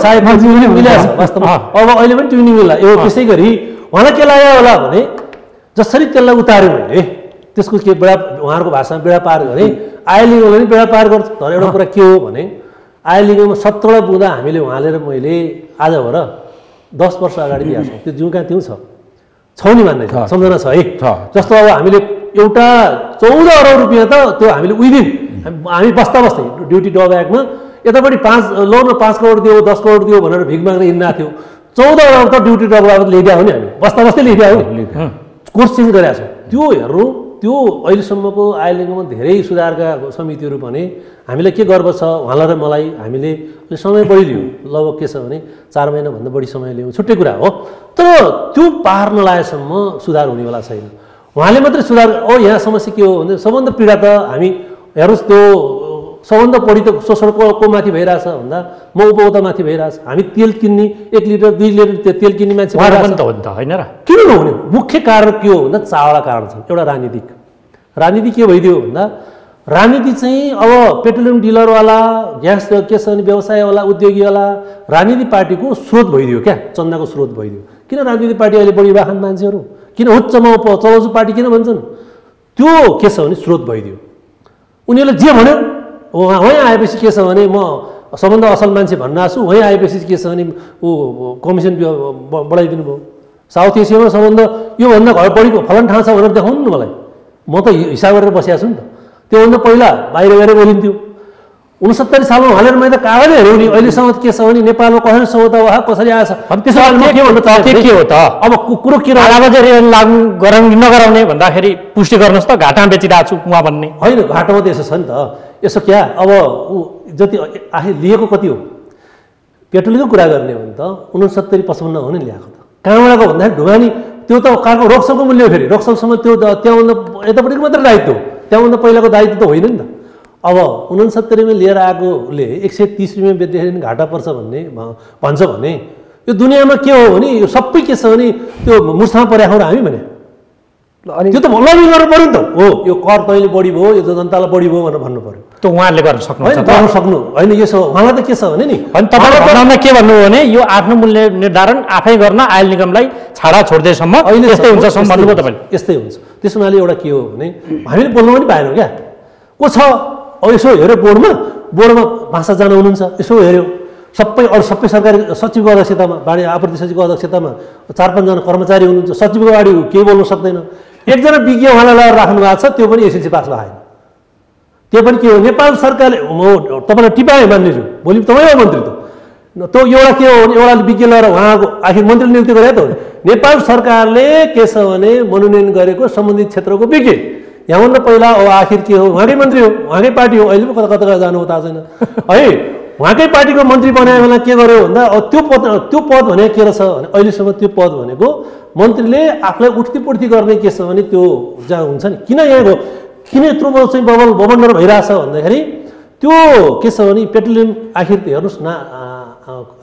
सायद मिलाएको छ वास्तवमा। अब अहिले पनि ट्युनिङ मिल्ला। यो त्यसै गरी उहाँलाई के लाग्यो होला भने जसरी त्यसलाई उतार्यो मैले त्यसको के बेडा उहाँहरूको भाषामा बेडा पार गरेँ, आइएलले पनि बेडा पार गर्छ। तर एउटा कुरा के हो भने आइएलमा 17 पुग्दा हामीले उहाँले र मैले आज भएर 10 वर्ष अगाडि दिएको छौँ। त्यो जिउका त्यौँ छौ नि मान्ने सम्झना छ है। जस्तो अब हामीले एउटा 14 अरब रुपियाँ त त्यो हामीले उइदिन हामी बस्दा बस्दै ड्युटी ड्रब्याकमा यतापट्टि 5 करोड दियो 10 करोड दियो भनेर भिख माग्न हिँड्न थियो। 14 अरब त ड्युटी ड्रब्याक ल्याइदिया हो नि, हामी बस्दा बस्दै ल्याइदिया हो नि। कोर्स चेन्ज गरेका छौँ। त्यो हेर्नु, त्यो अहिलेसम्मको आइएलमा धेरै सुधारका समितिहरू भने हामीलाई के गर्व छ उहाँलाई र मलाई। हामीले समय बढी लियो, लगभग के छ भने 4 महिनाभन्दा बढी समय लियौँ, छुट्टै कुरा हो। तर त्यो पार नलाएसम्म सुधार हुनेवाला छैन। उहाँले मात्रै सुधार यहाँ समस्या के हो भने सबभन्दा पीडा त हामी हेर्नुहोस् त्यो सबभन्दा बढी त शोषणको माथि भइरहेछ भन्दा म उपभोक्तामाथि भइरहेछ। हामी तेल किन्ने 1 लिटर 2 लिटर तेल किन्ने मान्छे पनि त हो नि त होइन र? किन नहुने? मुख्य कारण के हो भन्दा चारवटा कारण छन्। एउटा राजनीति के भइदियो भन्दा राजनीति चाहिँ अब पेट्रोलियम डिलरवाला, ग्यास के छ भने व्यवसायवाला, उद्योगीवाला राजनीति पार्टीको स्रोत भइदियो क्या, चन्दाको स्रोत भइदियो। किन राजनीति पार्टी अहिले बढी वाहन मान्छेहरू किन उच्चमा चलाउँछु पार्टी किन भन्छन्? त्यो के छ भने स्रोत भइदियो। उनीहरूले जे भन्यो वहीँ आएपछि के छ भने म सबभन्दा असल मान्छे भन्न आएको छु, वहीँ आएपछि के छ भने ऊ कमिसन बढाइदिनु भयो। साउथ एसियामा सबभन्दा योभन्दा घर बढीको फलन ठाउँ छ भनेर देखाउनु न मलाई। म त हिसाब गरेर बसिएको छु नि त। त्योभन्दा पहिला बाहिर गएर बोलिन्थ्यो। 69 सालमा उहाँले मैले त कागजै हेऱ्यौँ नि। अहिलेसम्म के छ भने नेपालमा कसरी सौदा वा कसरी आएछ त्यसो के भन्नु के हो त? अब कुरो के लागू नगराउने भन्दाखेरि पुष्टि गर्नुहोस् त, घाटामा बेचिरहेको छु उहाँ भन्ने होइन। घाटामा त यसो छ नि त, यसो क्या अब ऊ जति आफै लिएको कति हो? पेट्रोलको कुरा गर्ने हो भने त 69-55 हो नि ल्याएको त। कहाँबाट गयो भन्दाखेरि ढुवानी त्यो त कहाँको रोक्सलको मूल्य, फेरि रोक्सलसम्म त्यो त्यहाँभन्दा यतापट्टिको मात्रै दायित्व हो, त्यहाँभन्दा पहिलाको दायित्व त होइन नि त। अब 69मा लिएर आएकोले 130 रुपियाँ बेच्दाखेरि घाटा पर्छ भन्ने भन्छ भने यो दुनियाँमा के हो भने यो सबै के छ भने त्यो मुर्छामा परेको हामी भने त्यो त लबिङ गर्नु पऱ्यो नि त। हो यो कर तैँले बढी भयो, यो जनतालाई बढी भयो भनेर भन्नु पऱ्यो। त उहाँहरूले गर्न सक्नु होइन। यसो उहाँलाई त के छ भने नि अनि तपाईँले के भन्नु हो भने यो आफ्नो मूल्य निर्धारण आफै गर्न आयल निगमलाई छाडा छोड्दैसम्म अहिले यस्तै हुन्छ भन्नुभयो तपाईँले। यस्तै हुन्छ। त्यस हुनाले एउटा के हो भने हामीले बोल्नु पनि पाएनौँ क्या। को छ अब यसो हेऱ्यो बोर्डमा भाषा जान हुनुहुन्छ, यसो हेऱ्यो सबै अरू सबै सरकारी सचिवको अध्यक्षतामा, बाढी आपूर्ति सचिवको अध्यक्षतामा 4-5 जना कर्मचारी हुनुहुन्छ। सचिवको अगाडि केही बोल्नु सक्दैन। एकजना विज्ञ उहाँलाई लगाएर राख्नु भएको छ, त्यो पनि एसएलसी पास भएन। त्यो पनि के हो नेपाल सरकारले तपाईँलाई टिपाए मान्नेछु, भोलि तपाईँ हो मन्त्री त त्यो एउटा के हो भने एउटा विज्ञ लिएर उहाँको आखिर मन्त्रीले नियुक्ति गरे त हो। नेपाल सरकारले के छ भने मनोनयन गरेको सम्बन्धित क्षेत्रको विज्ञ यहाँभन्दा पहिला अब आखिर के हो उहाँकै मन्त्री हो उहाँकै पार्टी हो अहिले पो कता कता जानु हो थाहा छैन है उहाँकै पार्टीको मन्त्री बनायो बेला के गर्यो भन्दा त्यो पद भने के रहेछ भने अहिलेसम्म त्यो पद भनेको मन्त्रीले आफूलाई उठ्ती पुठ्ती गर्ने के छ भने त्यो जहाँ हुन्छ नि किन यहाँको किन यत्रो चाहिँ बबन्डर भइरहेछ भन्दाखेरि त्यो के छ भने पेट्रोलियम आखिर हेर्नुहोस् न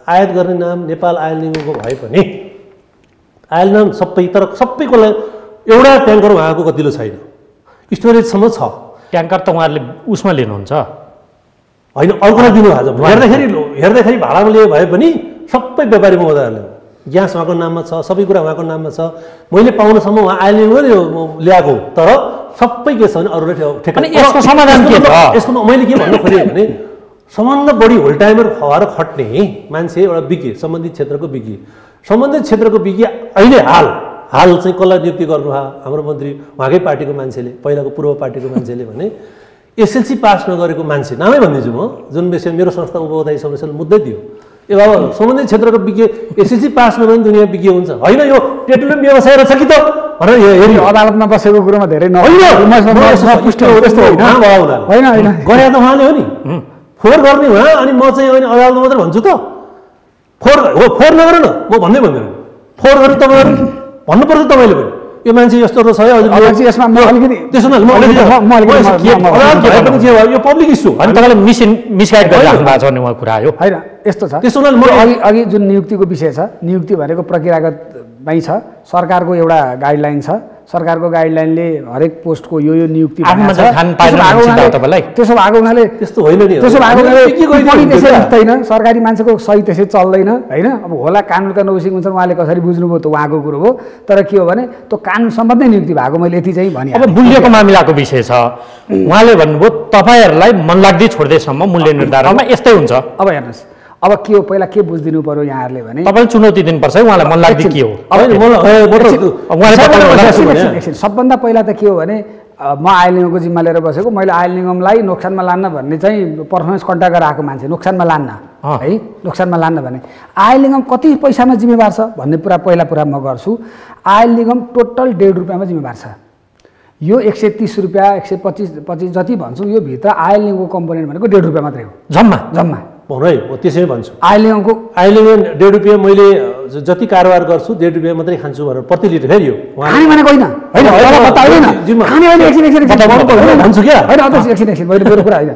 आयात गर्ने नाम नेपाल आयल निगमको भए पनि आयल नाम सबै तर सबैको लागि एउटा ट्याङ्कर उहाँको गतिलो छैन स्टोरेजसम्म छ ट्याङ्कर त उहाँहरूले उसमा लिनुहुन्छ होइन अर्कोलाई दिनुभएको छ हेर्दाखेरि भाडामा लिए भए पनि सबै व्यापारी महोदयहरूले ग्यास उहाँको नाममा छ सबै कुरा उहाँको नाममा छ मैले पाउनसम्म उहाँ आयल निगमले ल्याएको तर सबै के छ भने अरूले ठेक्का यसको समाधान के छ यसको मैले के भन्न खोजेँ भने सबभन्दा बढी होल टाइमर भएर खट्ने मान्छे एउटा विज्ञ सम्बन्धित क्षेत्रको विज्ञ सम्बन्धित क्षेत्रको विज्ञ अहिले हाल चाहिँ कसलाई नियुक्ति गर्नुभयो हाम्रो मन्त्री उहाँकै पार्टीको मान्छेले पहिलाको पूर्व पार्टीको मान्छेले भने एसएलसी पास नगरेको मान्छे नामै भनिदिन्छु म जुन विषय मेरो संस्था उपभोक्ता समस्याले मुद्दै दियो ए बाबा सम्बन्धित क्षेत्रको विज्ञ एसएलसी पास नगरे दुनियाँ विज्ञ हुन्छ होइन यो पेट्रोलियम व्यवसाय रहेछ कि त भनेर हेऱ्यो अदालतमा बसेको कुरोमा धेरै गरे त उहाँले हो नि फोहोर गर्ने उहाँ अनि म चाहिँ अनि अदालतमा मात्रै भन्छु त फोहोर नगर न म भन्दै भन्दैन फोहोर गर्ने तपाईँहरू भन्नुपर्छ तपाईँले पनि यो मान्छे यस्तो छ यसमा यो पब्लिक इस्यु अनि तपाईँले मिसगाइड गरिराख्नु भएको छ भने उहाँ कुरा हो होइन यस्तो छ त्यसो अघि जुन नियुक्तिको विषय छ नियुक्ति भनेको प्रक्रियागतमै छ सरकारको एउटा गाइडलाइन छ सरकारको गाइडलाइनले हरेक पोस्टको यो नियुक्ति त्यसो भएको हुनाले त्यस्तो होइन नि त्यसो भएको हुँदैन सरकारी मान्छेको सही त्यसै चल्दैन होइन अब होला कानुनका नौसिक हुन्छ उहाँले कसरी बुझ्नुभयो त उहाँको कुरो हो तर के हो भने त्यो कानुन सम्बन्धी नियुक्ति भएको मैले यति चाहिँ भने अब मूल्यको मामिलाको विषय छ उहाँले भन्नुभयो तपाईँहरूलाई मनलाग्दै छोड्दैसम्म मूल्य निर्धारणमा यस्तै हुन्छ अब हेर्नुहोस् अब के हो पहिला के बुझिदिनु पर्यो यहाँहरूले भने तपाईँले चुनौती दिनुपर्छ है उहाँलाई मन लाग्दै के हो सबभन्दा पहिला त के हो भने म आयल निगमको जिम्मा लिएर बसेको मैले आयल निगमलाई नोक्सानमा लान्न भन्ने चाहिँ पर्फर्मेन्स कन्ट्याक्ट गरेर आएको मान्छे नोक्सानमा लान्न है नोक्सानमा लान्न भने आयल निगम कति पैसामा जिम्मेवार छ भन्ने पहिला म गर्छु आयल निगम टोटल 1.5 रुपियाँमा जिम्मेवार छ यो 130 रुपियाँ 125 जति भन्छु यो भित्र आयल निगमको कम्पोनेन्ट भनेको 1.5 रुपियाँ मात्रै हो जम्मा है म त्यसै भन्छु आयल निगमको 1.5 रुपियाँ मैले जति कारोबार गर्छु 1.5 रुपियाँ मात्रै खान्छु भनेर प्रति लिटर फेरि यो खाने भनेको होइन भन्छु क्या एकछिन मैले मेरो कुरा होइन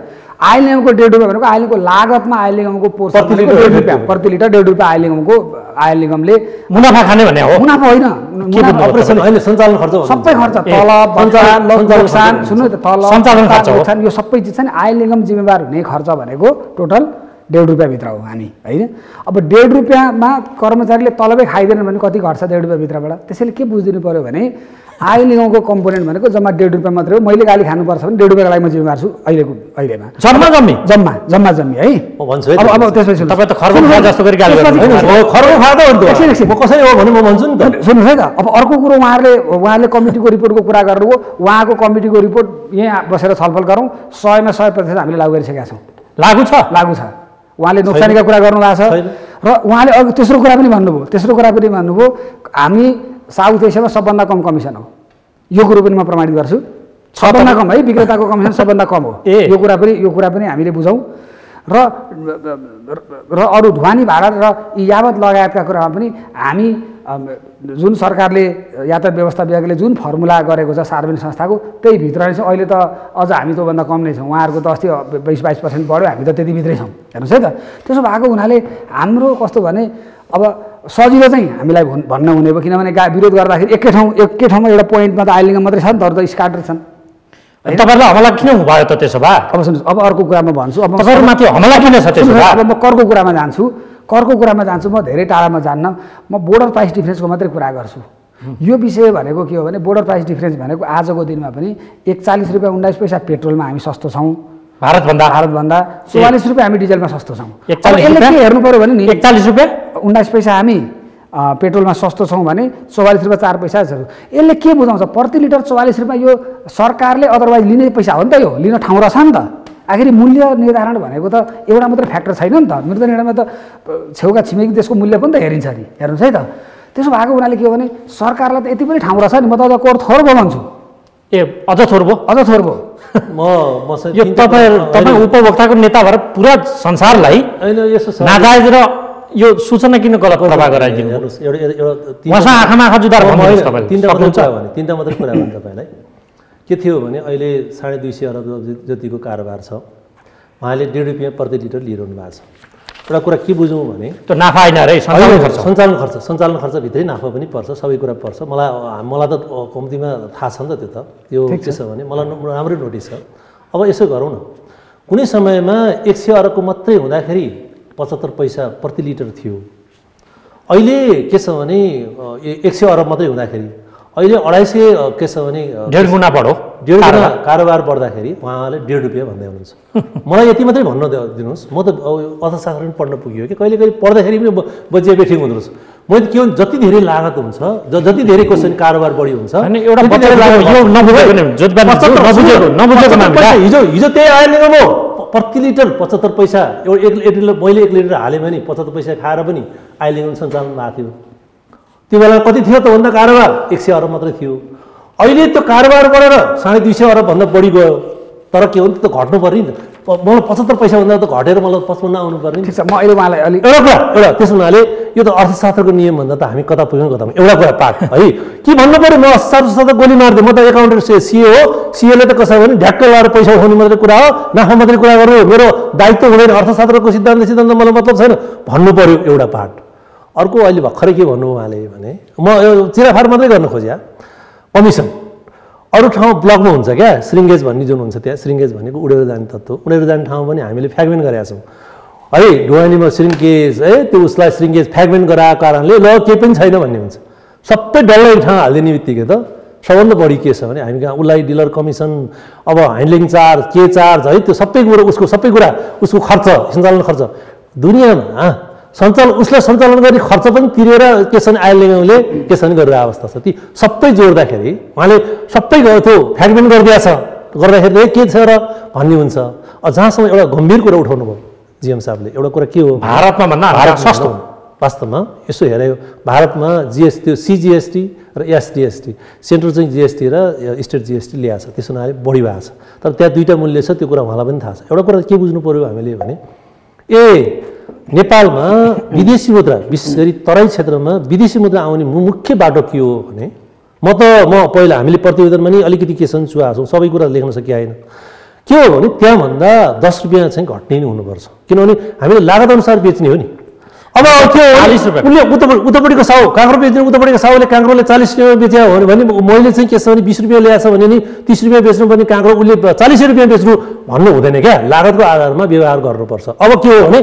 आयल निगमको 1.5 रुपियाँ भनेको आयल निगमको लागतमा आयल निगमको प्रति लिटर 1.5 रुपियाँ आयल निगमले मुनाफा खाने भन्ने हो मुनाफा होइन अपरेसन होइन सञ्चालन खर्च सबै खर्च नोक्सान सुन्नु त सञ्चालन खर्च यो सबै चिज छ नि आयल निगम जिम्मेवार हुने खर्च भनेको टोटल 1.5 रुपियाँ भित्र हो हामी होइन अब 1.5 रुपियाँमा कर्मचारीले तलबै खाइदिएन भने कति घट्छ 1.5 रुपियाँ भित्रबाट त्यसैले के बुझिदिनु पर्यो भने आयल निगमको कम्पोनेन्ट भनेको जम्मा 1.5 रुपियाँ मात्रै हो मैले गाली खानुपर्छ भने 1.5 रुपियाँको लागि म जिम्मेवार छु अहिलेमा जम्मा है भन्छु अब त्यसपछि तपाईँ त खर्ब खा जस्तो गरी गाली गर्नुहुन्छ खर्ब खा त हो म कसरी हो भने म भन्छु नि त सुन्नुहोस् है त अब अर्को कुरो उहाँहरूले कमिटीको रिपोर्टको कुरा गर्नुभयो उहाँको कमिटीको रिपोर्ट यहाँ बसेर छलफल गरौँ 100% हामीले लागू गरिसकेका छौँ लागू छ उहाँले नोक्सानीका कुरा गर्नुभएको छ र उहाँले अघि तेस्रो कुरा पनि भन्नुभयो हामी साउथ एसियामा सबभन्दा कम कमिसन हो यो कुरो पनि म प्रमाणित गर्छु सबभन्दा कम है विक्रेताको कमिसन सबभन्दा कम हो यो कुरा पनि हामीले बुझौँ र अरू ढुवानी भाडा र यावत लगायतका कुरामा पनि हामी जुन सरकारले यातायात व्यवस्था विभागले जुन फर्मुला गरेको छ सार्वजनिक संस्थाको त्यही भित्र नै छौँ अहिले त अझ हामी त्योभन्दा कम नै छौँ उहाँहरूको त अस्ति 20-22% बढ्यो हामी त त्यति भित्रै छौँ हेर्नुहोस् है त त्यसो भएको हुनाले हाम्रो कस्तो भने अब सजिलो चाहिँ हामीलाई भन्न हुने भयो किनभने विरोध गर्दाखेरि एकै ठाउँमा एउटा पोइन्टमा त आयल निगम मात्रै छ नि त अरू त स्काटर छन् तपाईँलाई हमला किन भयो त त्यसो भए अब सुन्नुहोस् अब अर्को कुरामा भन्छु अब तपाईँहरूमाथि हमला किन छ त्यसो भए अब म करको कुरामा जान्छु म धेरै टाढामा जान्न म बोर्डर प्राइस डिफरेन्सको मात्रै कुरा गर्छु यो विषय भनेको के हो भने बोर्डर प्राइस डिफरेन्स भनेको आजको दिनमा पनि 41 रुपियाँ 19 पैसा पेट्रोलमा हामी सस्तो छौँ भारतभन्दा 44 रुपियाँ हामी डिजलमा सस्तो छौँ यसले के हेर्नु पर्यो भने नि 41 रुपियाँ 19 पैसा हामी पेट्रोलमा सस्तो छौँ भने 44 रुपियाँ 4 पैसाहरू यसले के बुझाउँछ प्रति लिटर 44 रुपियाँ यो सरकारले अदरवाइज लिने पैसा हो नि त यो लिन ठाउँ रहेछ नि त आखिर मूल्य निर्धारण भनेको त एउटा मात्रै फ्याक्टर छैन नि त। मृत्यु निर्णयमा त छेउका छिमेकी देशको मूल्य पनि त हेरिन्छ नि, हेर्नुहोस् है त। त्यसो भएको हुनाले के हो भने सरकारलाई त यति पनि ठाउँ रहेछ नि, म त अझ कोर थोर्बो भन्छु। ए अझ थोर्बो यो तपाईँ उपभोक्ताको नेता भएर पुरा संसारलाई नाजायज र यो सूचना किन गलत प्रभाव गराइदिनु? उहाँसँग आँखामा आँखा जुदाएर भन्नुहोस् तपाईँले। तिनवटा मात्रै कुरा भने तपाईँलाई के थियो भने अहिले 250 अरब जतिको कारोबार छ, उहाँले 1.5 रुपियाँ प्रति लिटर लिइरहनु भएको छ। एउटा कुरा के बुझौँ भने त्यो नाफा होइन रे, सञ्चालन खर्चभित्रै नाफा पनि पर्छ, सबै कुरा पर्छ। मलाई त कम्तीमा थाहा छ नि त, त्यो के छ भने मलाई राम्रै नोटिस छ। अब यसो गरौँ न, कुनै समयमा 100 अरबको मात्रै हुँदाखेरि 75 पैसा प्रति लिटर थियो। अहिले के छ भने 100 अरब मात्रै हुँदाखेरि अहिले 250 के छ भने 1.5 गुणा बढो, 1.5 गुणा कारोबार बढ्दाखेरि उहाँले 1.5 रुपियाँ भन्दै हुनुहुन्छ। मलाई यति मात्रै भन्न दिनुहोस्, म त अर्थशास्त्र पनि पढ्न पुग्यो कि कहिले कहिले पढ्दाखेरि पनि बजिया बेठिङ हुँदो रहेछ। मैले के भने जति धेरै लागत हुन्छ, जति धेरै क्वेसन कारोबार बढी हुन्छ, हिजो त्यही आयो नि। म प्रति लिटर 75 पैसा मैले 1 लिटर हालेँ भने 75 पैसा खाएर पनि अहिले सञ्चालन भएको थियो। त्यो बेला कति थियो त भन्दा कारोबार 100 अरब मात्रै थियो। अहिले त्यो कारोबार बढेर 250 अरबभन्दा बढी गयो। तर के हो नि त घट्नु पर्ने नि त। मलाई 75 पैसा भन्दा त घटेर मलाई 55 आउनु पर्ने। ठिक छ, म अहिले उहाँलाई अलि एउटा त्यसो हुनाले यो त अर्थशास्त्रको नियम भन्दा त हामी कता पुग्यौँ कता एउटा कुरा पाठ है के भन्नु पऱ्यो। म अर्थशास्त्र गोली मार्दिएँ, म त एकाउन्टेन्ट सिए हो। सिएले त कसै भने ढ्याक्क लगाएर पैसा उठाउनु मात्रै कुरा हो, नाफा मात्रै कुरा गर्नु मेरो दायित्व हुँदैन। अर्थशास्त्रको सिद्धान्त मलाई मतलब छैन भन्नु पऱ्यो एउटा पाठ। अर्को अहिले भर्खरै के भन्नु उहाँले भने म चिराफार मात्रै गर्न खोजेँ कमिसन अरू ठाउँ ब्लकमा हुन्छ क्या, श्रिङ्गेज भन्ने जुन हुन्छ त्यहाँ श्रिङ्गेज भनेको उडेर जाने तत्त्व, उडेर जाने ठाउँ पनि हामीले फ्यागमेन्ट गरेका छौँ है। ढुवानीमा श्रिङ्गेज है, त्यो उसलाई श्रिङ्गेज फ्यागमेन्ट गराएको कारणले ल केही पनि छैन भन्ने हुन्छ। सबै डल्लै ठाउँ हालिदिने बित्तिकै त सबभन्दा बढी के छ भने हामी कहाँ उसलाई डिलर कमिसन, अब ह्यान्डलिङ चार्ज, के चार्ज है, त्यो सबै कुरा उसको खर्च, सञ्चालन खर्च दुनियाँमा उसलाई सञ्चालन गर्ने खर्च पनि तिरेर के छ भने आइएलले के छ भने गरिरहेको अवस्था छ। ती सबै जोड्दाखेरि उहाँले सबै त्यो फ्यागमेन्ट गरिदिएछ, गर्दाखेरि के छ र भन्ने हुन्छ। जहाँसम्म एउटा गम्भीर कुरा उठाउनु भयो जिएम साहबले, एउटा कुरा के हो भारतमा भन्दा भारत सस्तो वास्तवमा यसो हेऱ्यो भारतमा जिएसटी, सिजिएसटी र एसडिएसटी, सेन्ट्रल चाहिँ जिएसटी र स्टेट जिएसटी ल्याएको छ, त्यसो हुनाले बढी भएको छ। तर त्यहाँ दुईवटा मूल्य छ, त्यो कुरा उहाँलाई पनि थाहा छ। एउटा कुरा के बुझ्नु पऱ्यो हामीले भने नेपालमा विदेशी मुद्रा विशेष गरी तराई क्षेत्रमा विदेशी मुद्रा आउने मुख्य बाटो के हो भने म पहिला हामीले प्रतिवेदनमा नि अलिकति के छ भने चुहाएको छौँ, सबै कुरा लेख्न सकिएन। के हो भने त्यहाँभन्दा 10 रुपियाँ चाहिँ घट्ने नै हुनुपर्छ, किनभने हामीले लागत अनुसार बेच्ने हो नि। अब उसले उतापट्टिको साउ काँक्रो बेच्ने, उतापट्टिको साउले काँक्रोले 40 रुपियाँ बेच्यो भने मैले चाहिँ के छ भने 20 रुपियाँ ल्याएछ भने नि 30 रुपियाँ बेच्नुपर्ने काँक्रो उसले 40 रुपियाँ बेच्नु भन्नु हुँदैन क्या, लागतको आधारमा व्यवहार गर्नुपर्छ। अब के हो भने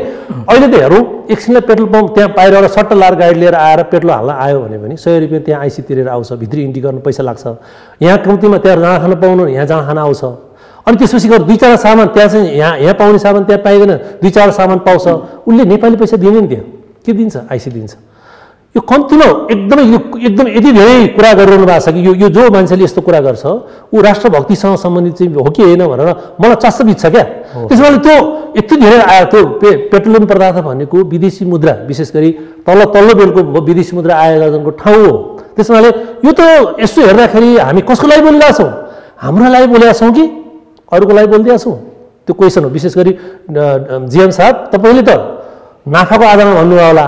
अहिले त हेरौँ एकछिनलाई पेट्रोल पम्प त्यहाँ बाहिर सट्ट लार गाडी लिएर आएर पेट्रोल हाल्न आयो भने 100 रुपियाँ त्यहाँ आइसी तिरेर आउँछ, भित्री इन्ट्री गर्नु पैसा लाग्छ। यहाँ कम्तीमा त्यहाँ जाँड खान पाउनु, यहाँ जाँड खान आउँछ। अनि त्यसपछि गएर 2-4 सामान त्यहाँ चाहिँ यहाँ पाउने सामान त्यहाँ पाइँदैन, 2-4 सामान पाउँछ। उसले नेपाली पैसा दिँदैन, त्यहाँ के दिन्छ आइसी दिन्छ। यो कम्तीमा एकदमै यति धेरै कुरा गरिरहनु भएको छ कि यो जो मान्छेले यस्तो कुरा गर्छ ऊ राष्ट्रभक्तिसँग सम्बन्धित चाहिँ हो कि होइन भनेर मलाई चस्स बित्छ क्या। त्यसैले त्यो यति धेरै आयो, त्यो पेट्रोलियम पदार्थ भनेको विदेशी मुद्रा विशेष गरी तल्लो बेलको विदेशी मुद्रा आयोजनको ठाउँ हो। त्यसैले यो त यसो हेर्दाखेरि हामी कसको लागि बोलिरहेको छौँ, हाम्रो लागि बोलेका छौँ कि अरूको लागि बोलिदिएका छौँ, त्यो क्वेसन हो। विशेष गरी जिएम साहब तपाईँले त नाफाको आधारमा भन्नुभयो होला,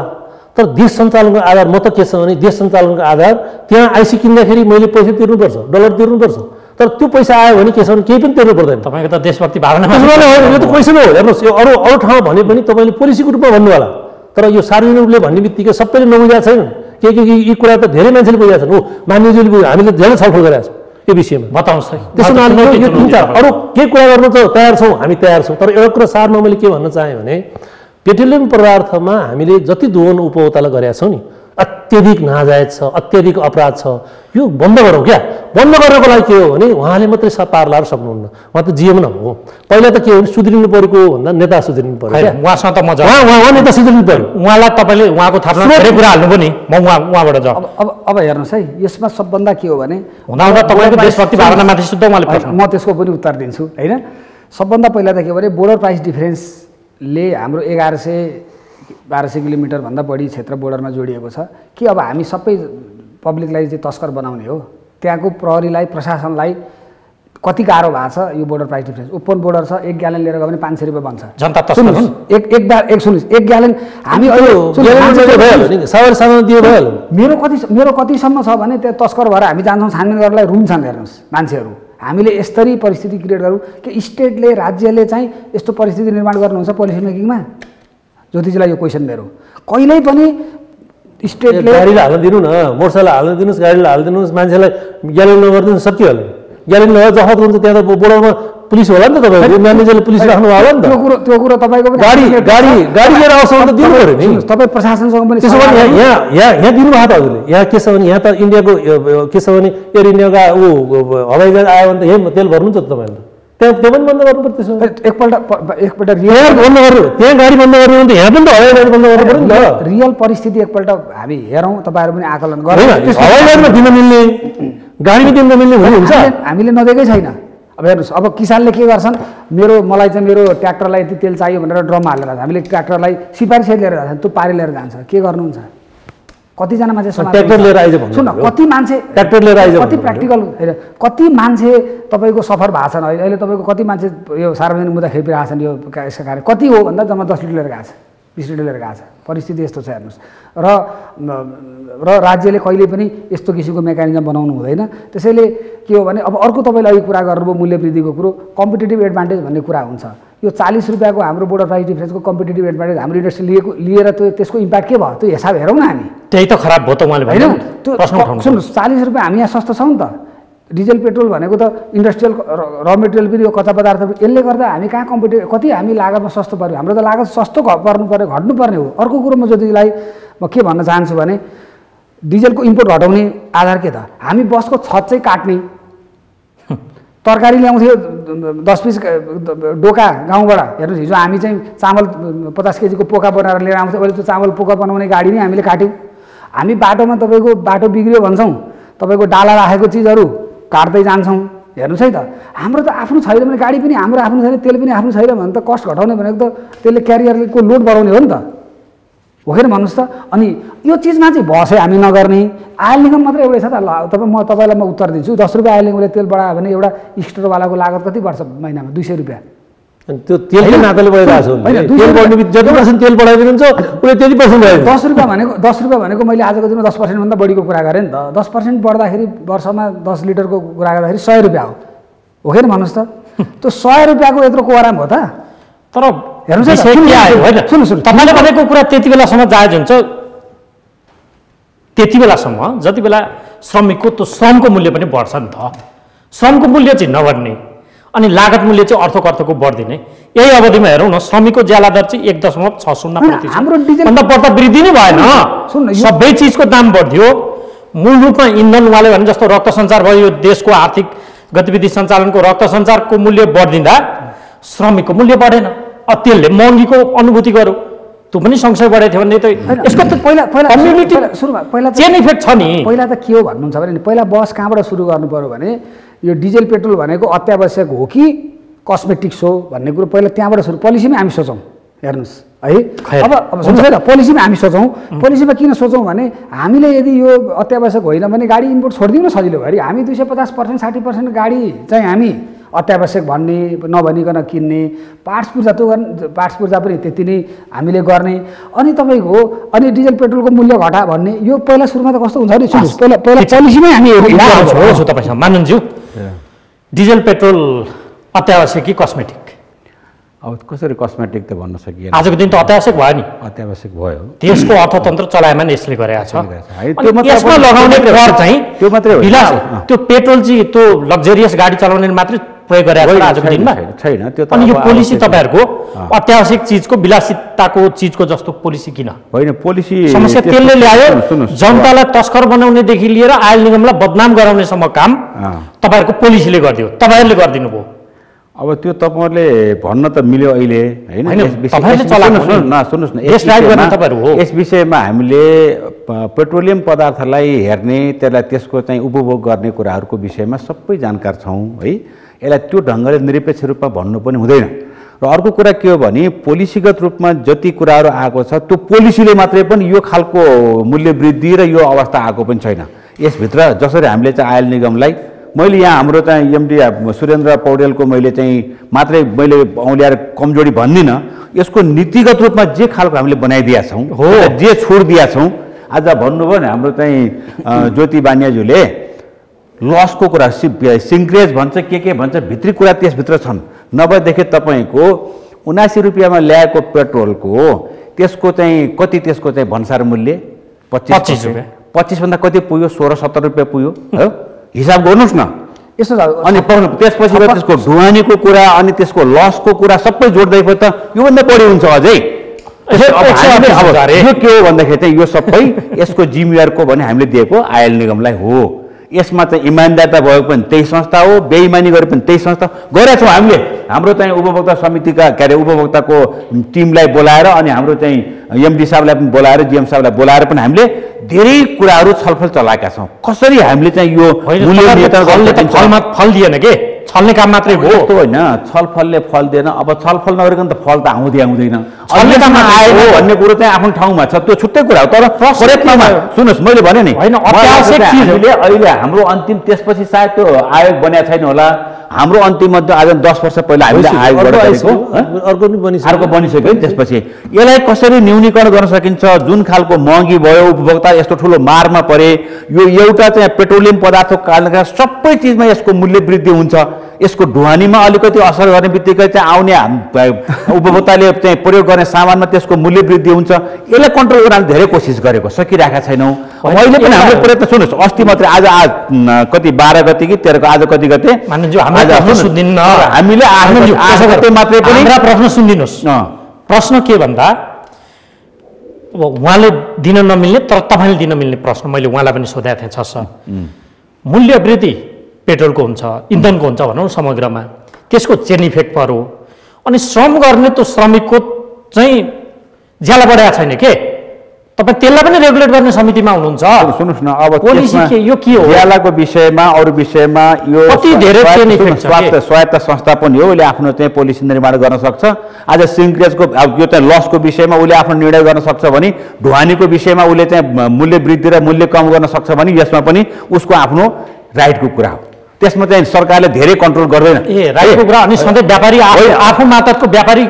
तर देश सञ्चालनको आधार म त के छ भने देश सञ्चालनको आधार त्यहाँ आइसी किन्दाखेरि मैले पैसा तिर्नुपर्छ, डलर तिर्नुपर्छ। तर त्यो पैसा आयो भने के छ भने केही पनि तिर्नु पर्दैन। तपाईँको त देशभक्ति भावना यो त क्वेसन हो। हेर्नुहोस् यो अरू ठाउँ भने पनि तपाईँले पोलिसीको रूपमा भन्नु होला, तर यो सार्वजनिक रूपले भन्ने बित्तिकै सबैले नबुझेका छैनन्। के यी कुरा त धेरै मान्छेले बुझेका छन्। हो मान्यज्यूले बुझ्यो, हामीले धेरै छलफल गरेका छौँ यो विषयमा, बताउनुहोस् है। त्यसो यो तिनवटा अरू केही कुरा गर्नु त तयार छौँ, हामी तयार छौँ। तर एउटा कुरा सारमा मैले के भन्न चाहेँ भने पेट्रोलियम पदार्थमा हामीले जति दोहन उपभोक्तालाई गरेका छौँ नि अत्यधिक नाजायज छ, अत्यधिक अपराध छ, यो बन्द गरौँ क्या। बन्द गर्नको लागि के हो भने उहाँले मात्रै पार लाएर सक्नुहुन्न, उहाँ त जिएम न हो। पहिला त के हो भने सुध्रिनु परेको भन्दा नेता सुध्रिनु पर्यो क्या। उहाँसँग त म उहाँ नेता सुध्रिनु पर्यो। उहाँलाई तपाईँले उहाँको थाहा धेरै कुरा हाल्नु पनि म उहाँबाट जाउँ। अब हेर्नुहोस् है, यसमा सबभन्दा के हो भने हुँदा तपाईँको देशभक्ति भावनामाथि शुद्ध उहाँले म त्यसको पनि उत्तर दिन्छु होइन। सबभन्दा पहिला त के भने बोर्डर प्राइस डिफरेन्सले हाम्रो 1100-1200 किलोमिटरभन्दा बढी क्षेत्र बोर्डरमा जोडिएको छ कि अब हामी सबै पब्लिकलाई चाहिँ तस्कर बनाउने हो। त्यहाँको प्रहरीलाई प्रशासनलाई कति गाह्रो भएको छ यो border price difference. Open border छ, 1 ग्यालन लिएर गयो भने 500 रुपियाँ बन्छ। जनता तस्कर हुन्। सुन्नुहोस्, 1 ग्यालन हामी मेरो कतिसम्म छ भने त्यो तस्कर भएर हामी जान्छौँ छानबिन गर्नलाई, रुम छन् हेर्नुहोस् मान्छेहरू। हामीले यस्तरी परिस्थिति क्रिएट गरौँ कि स्टेटले राज्यले चाहिँ यस्तो परिस्थिति निर्माण गर्नुहुन्छ पोलिसी मेकिङमा। ज्योतिजीलाई यो क्वेसन मेरो, कहिल्यै पनि स्टेटले गाडीलाई हाल्न दिनु न, मोटरसाइकल हाल्न दिनुहोस्, गाडीलाई हाल्न दिनुहोस्, मान्छेलाई ग्यालेन नगरिदिनु सकिहाल्यो। ग्यालेन नभए जफत हुन्छ त्यहाँ त बोर्डरमा पुलिस होला नि त, तपाईँको म्यानेजरले पुलिस राख्नु होला नि त। त्यो कुरो तपाईँको गाडी लिएर आउँछ त दिनु पऱ्यो नि। तपाईँ प्रशासनसँग पनि त्यसो भने यहाँ दिनुभएको त हजुरले। यहाँ के छ भने यहाँ त इन्डियाको के छ भने एयर इन्डियाका हवाईजहाज आयो भने त यही तेल भर्नुहुन्छ त तपाईँले, त्यहाँ त्यो पनि बन्द गर्नु पर्छ। त्यसो एकपल्ट यहाँ बन्द गर्नु, त्यहाँ गाडी बन्द गर्नु भने यहाँ पनि त हवाईजहाज बन्द गर्नु पऱ्यो नि त। रियल परिस्थिति एकपल्ट हामी हेरौँ, तपाईँहरू पनि आकलन गरौँ। हवाईजहाजमा दिन मिल्ने, गाडीमा दिन मिल्ने हुन्छ। हामीले नदिएकै छैन। अब हेर्नुहोस्, अब किसानले के गर्छन्, मलाई चाहिँ मेरो ट्र्याक्टरलाई यति तेल चाहियो भनेर ड्रममा हालेर हामीले ट्र्याक्टरलाई सिपारिसहित लिएर जान्छ, त्यो पारी लिएर जान्छ। के गर्नुहुन्छ? कतिजना मान्छे ट्र्याक्टर लिएर आइज सुन, कति मान्छे ट्र्याक्टर लिएर आइज, कति प्र्याक्टिकल होइन, कति मान्छे तपाईँको सफर भएको छन् अहिले। तपाईँको कति मान्छे यो सार्वजनिक मुद्दा खेपिरहेको छन् यो यसका कारण। कति हो भन्दा जम्मा 10 लिटर लिएर गएको छ, 20 लिटर लिएर गएको छ। परिस्थिति यस्तो छ हेर्नुहोस्। र राज्यले कहिले पनि यस्तो किसिमको मेकानिजम बनाउनु हुँदैन। त्यसैले के हो भने अब अर्को तपाईँले अघि कुरा गर्नुभयो मूल्य वृद्धिको कुरो, कम्पिटेटिभ एडभान्टेज भन्ने कुरा हुन्छ। यो 40 रुपियाँको हाम्रो बोर्डर प्राइस डिफरेन्सको कम्पिटेटिभ एडभान्टेज हाम्रो इन्डस्ट्री लिएर त्यसको इम्प्याक्ट के भयो त्यो हिसाब हेरौँ न हामी। त्यही त खराब भयो त उहाँले होइन। त्यो सुन्नुहोस्, 40 रुपियाँ हामी यहाँ सस्तो छौँ नि त। डिजल पेट्रोल भनेको त इन्डस्ट्रियल र मेटेरियल पनि यो कच्चा पदार्थ, यसले गर्दा हामी कहाँ कम्पिटेटिभ, कति हामी लागतमा सस्तो पऱ्यो। हाम्रो त लागत सस्तो पर्नु पऱ्यो, घट्नुपर्ने हो। अर्को कुरो म ज्योतिजीलाई म के भन्न चाहन्छु भने डिजलको इम्पोर्ट घटाउने आधार के त, हामी बसको छत चाहिँ काट्ने, तरकारी ल्याउँथ्यो 10 पिस डोका गाउँबाट। हेर्नुहोस्, हिजो हामी चाहिँ चामल 50 केजीको पोका बनाएर लिएर आउँथ्यो, अहिले त्यो चामल पोका बनाउने गाडी नै हामीले काट्यौँ। हामी बाटोमा तपाईँको बाटो बिग्रियो भन्छौँ, तपाईँको डाला राखेको चिजहरू काट्दै जान्छौँ। हेर्नुहोस् है त, हाम्रो त आफ्नो छैन भने गाडी पनि हाम्रो आफ्नो छैन, तेल पनि आफ्नो छैन भने त कस्ट घटाउने भनेको त त्यसले क्यारियरको लोड बढाउने हो नि त, हो कि भन्नुहोस् त। अनि यो चिजमा चाहिँ बसै हामी नगर्ने, आयल निगम मात्रै एउटै छ त। तपाईँलाई म उत्तर दिन्छु, 10 रुपियाँ आयल निगमले तेल बढायो भने एउटा स्टोरवालाको लागत कति बढ्छ महिनामा? 200 रुपियाँ। त्यो तेलको नाताले बढिरहेको छ। जति पर्सेन्ट तेल बढाइदिनुहुन्छ उसले त्यति पर्सेन्ट भयो। 10 रुपियाँ भनेको मैले आजको दिनमा 10% बढीको कुरा गरेँ नि त। 10% बढ्दाखेरि वर्षमा 10 लिटरको कुरा गर्दाखेरि 100 रुपियाँ हो कि भन्नुहोस् त। त्यो 100 रुपियाँको यत्रो कोराम हो त। तर हेर्नुहोस् सुन्नु, तपाईँले भनेको कुरा त्यति बेलासम्म जायज हुन्छ, त्यति बेलासम्म जति बेला श्रमिकको त्यो श्रमको मूल्य पनि बढ्छ नि त। श्रमको मूल्य चाहिँ नबढ्ने अनि लागत मूल्य चाहिँ अर्थको बढ्दिने, यही अवधिमा हेरौँ न श्रमिकको ज्याला दर चाहिँ 1.60% हाम्रो डिजल भन्दा बढ्दा वृद्धि नै भएन। सबै चिजको दाम बढ्यो। मूल रूपमा इन्धन उहाँले भने जस्तो रक्त सञ्चार भयो, यो देशको आर्थिक गतिविधि सञ्चालनको रक्त सञ्चारको मूल्य बढ्दिँदा श्रमिकको मूल्य बढेन। त्यसले महँगीको अनुभूति गर्यो, त्यो पनि सँगसँगै बढेको थियो भने त यसको त पहिला चेन इफेक्ट छ नि। पहिला त के हो भन्नुहुन्छ भने पहिला बस कहाँबाट सुरु गर्नु पर्यो भने यो डिजल पेट्रोल भनेको अत्यावश्यक हो कि कस्मेटिक्स हो भन्ने कुरो पहिला त्यहाँबाट सुरु, पोलिसीमै हामी सोचौँ। हेर्नुहोस् है, अब सुन्नुहोस् है त, पोलिसीमा हामी सोचौँ। पोलिसीमा किन सोचौँ भने हामीले यदि यो अत्यावश्यक होइन भने गाडी इम्पोर्ट छोडिदिउँ न सजिलो गरी। हामी 250%, 60% गाडी चाहिँ हामी अत्यावश्यक भन्ने नभनिकन किन्ने, पार्ट्स पूर्जा पनि त्यति नै हामीले गर्ने। अनि तपाईँको अनि डिजल पेट्रोलको मूल्य घटा भन्ने, यो पहिला सुरुमा त कस्तो हुन्छ भने सुन्नुहोस्, पहिला पोलिसीमै हामी तपाईँसँग मानन्छु डिजल पेट्रोल अत्यावश्यक कि कस्मेटिक? अब कसरी कस्मेटिक त भन्न सकिएन। आजको दिन त अत्यावश्यक भयो नि। अत्यावश्यक भयो। देशको अर्थतन्त्र चलायमान यसले गरेको छ। यसमा लगाउने कर चाहिँ त्यो मात्रै हो, त्यो पेट्रोल चाहिँ त्यो लग्जरियस गाडी चलाउने मात्रै प्रयोग गरेको छ आजको दिनमा छैन। त्यो अनि यो पोलिसी तपाईँहरूको अत्यावश्यक चिजको विलासिताको चिजको जस्तो पोलिसी किन होइन? पोलिसी समस्या त्यसले ल्यायो, जनतालाई तस्कर बनाउनेदेखि लिएर आयल निगमलाई बदनाम गराउनेसम्म काम तपाईँहरूको पोलिसीले गरिदियो, तपाईँहरूले गरिदिनु भयो। अब त्यो तपाईँहरूले भन्न त मिल्यो अहिले होइन। सुन्नुहोस् न, यस विषयमा हामीले पेट्रोलियम पदार्थलाई हेर्ने, त्यसलाई त्यसको चाहिँ उपभोग गर्ने कुराहरूको विषयमा सबै जानकार छौँ है। यसलाई त्यो ढङ्गले निरपेक्ष रूपमा भन्नु पनि हुँदैन। र अर्को कुरा के हो भने पोलिसीगत रूपमा जति कुराहरू आएको छ त्यो पोलिसीले मात्रै पनि यो खालको मूल्य वृद्धि र यो अवस्था आएको पनि छैन। यसभित्र जसरी हामीले चाहिँ आयल निगमलाई मैले यहाँ हाम्रो चाहिँ एमडी सुरेन्द्र पौडेलको मैले चाहिँ मात्रै मैले औल्याएर कमजोरी भन्दिनँ, यसको नीतिगत रूपमा जे खालको हामीले बनाइदिएका छौँ हो, जे छोड दिएका छौँ। आज भन्नुभयो नि हाम्रो चाहिँ ज्योति बानियाज्यूले लसको कुरा सिङ्क्रेज भन्छ के भन्छ, भित्री कुरा त्यसभित्र छन्। नभएदेखि तपाईँको 79 रुपियाँमा ल्याएको पेट्रोलको त्यसको चाहिँ कति त्यसको चाहिँ भन्सार मूल्य 25 रुपियाँ, 25 कति पुग्यो 16-17 रुपियाँ पुग्यो हो, हिसाब गर्नुहोस् न। यसो अनि त्यसपछि त्यसको ढुवानीको कुरा अनि त्यसको लसको कुरा सबै जोड्दै त योभन्दा बढी हुन्छ अझै। यो के हो भन्दाखेरि चाहिँ यो सबै यसको जिम्मेवारको भने हामीले दिएको आयल निगमलाई हो। यसमा चाहिँ इमान्दारता भएको पनि त्यही संस्था हो, बेइमानी गरे पनि त्यही संस्था गरेका छौँ हामीले। हाम्रो चाहिँ उपभोक्ता समितिका के अरे उपभोक्ताको टिमलाई बोलाएर अनि हाम्रो चाहिँ एमडी साहबलाई पनि बोलाएर जिएम साहबलाई बोलाएर पनि हामीले धेरै कुराहरू छलफल चलाएका छौँ। कसरी हामीले चाहिँ यो मूल्य निर्धारण फलमा फल दिएन के, छल्ने काम मात्रै हो यस्तो होइन। छलफलले फल दिएन। अब छलफल नगरिकन त फल त आउँदैन। छलले काम आयो भन्ने कुरो चाहिँ आफ्नो ठाउँमा छ, त्यो छुट्टै कुरा हो। तर प्रयत्नमा सुन्नुहोस्, मैले भने नि अहिले हाम्रो अन्तिम त्यसपछि सायद त्यो आयोग बनेको छैन होला। हाम्रो अन्तिम आज 10 वर्ष पहिला हामीले आयोगबाट अर्को बनिसक्यो नि। त्यसपछि यसलाई कसरी न्यूनीकरण गर्न सकिन्छ, जुन खालको महँगी भयो, उपभोक्ता यस्तो ठुलो मारमा परे, यो एउटा चाहिँ पेट्रोलियम पदार्थको कारणले सबै चिजमा यसको मूल्य वृद्धि हुन्छ। यसको ढुवानीमा अलिकति असर गर्ने बित्तिकै चाहिँ आउने उपभोक्ताले चाहिँ प्रयोग गर्ने सामानमा त्यसको मूल्य वृद्धि हुन्छ। यसलाई कन्ट्रोल गर्न धेरै कोसिस गरेको सकिरहेका छैनौँ। अहिले पनि हाम्रो प्रयत्न सुन्नुहोस्, अस्ति मात्रै आज कति 12 गते कि 13 आज कति गते हामीले 8 गते मात्रै पनि प्रश्न सुनिदिनुहोस्। प्रश्न के भन्दा उहाँले दिन नमिल्ने तर तपाईँले दिन मिल्ने प्रश्न मैले उहाँलाई पनि सोधेको थिएँ। छ मूल्य वृद्धि पेट्रोलको हुन्छ, इन्धनको हुन्छ भनौँ समग्रमा, त्यसको चेन इफेक्ट पऱ्यो अनि श्रम गर्ने त्यो श्रमिकको चाहिँ ज्याला बढाएको छैन के, तपाईँ त्यसलाई पनि रेगुलेट गर्ने समितिमा हुनुहुन्छ। सुन्नुहोस् न, अब पोलिसी के यो के हो, ज्यालाको विषयमा अरू विषयमा यो कति धेरै चेन इफेक्ट छ। स्वायत्त संस्था पनि हो, उसले आफ्नो चाहिँ पोलिसी निर्माण गर्न सक्छ। आज सिङ्क्रेजको यो चाहिँ लसको विषयमा उसले आफ्नो निर्णय गर्न सक्छ भने, ढुवानीको विषयमा उसले चाहिँ मूल्य वृद्धि र मूल्य कम गर्न सक्छ भने यसमा पनि उसको आफ्नो राइटको कुरा हो। त्यसमा चाहिँ सरकारले धेरै कन्ट्रोल गर्दैन। राइटको कुरा अनि सधैँ व्यापारी आफू मातहतको व्यापारी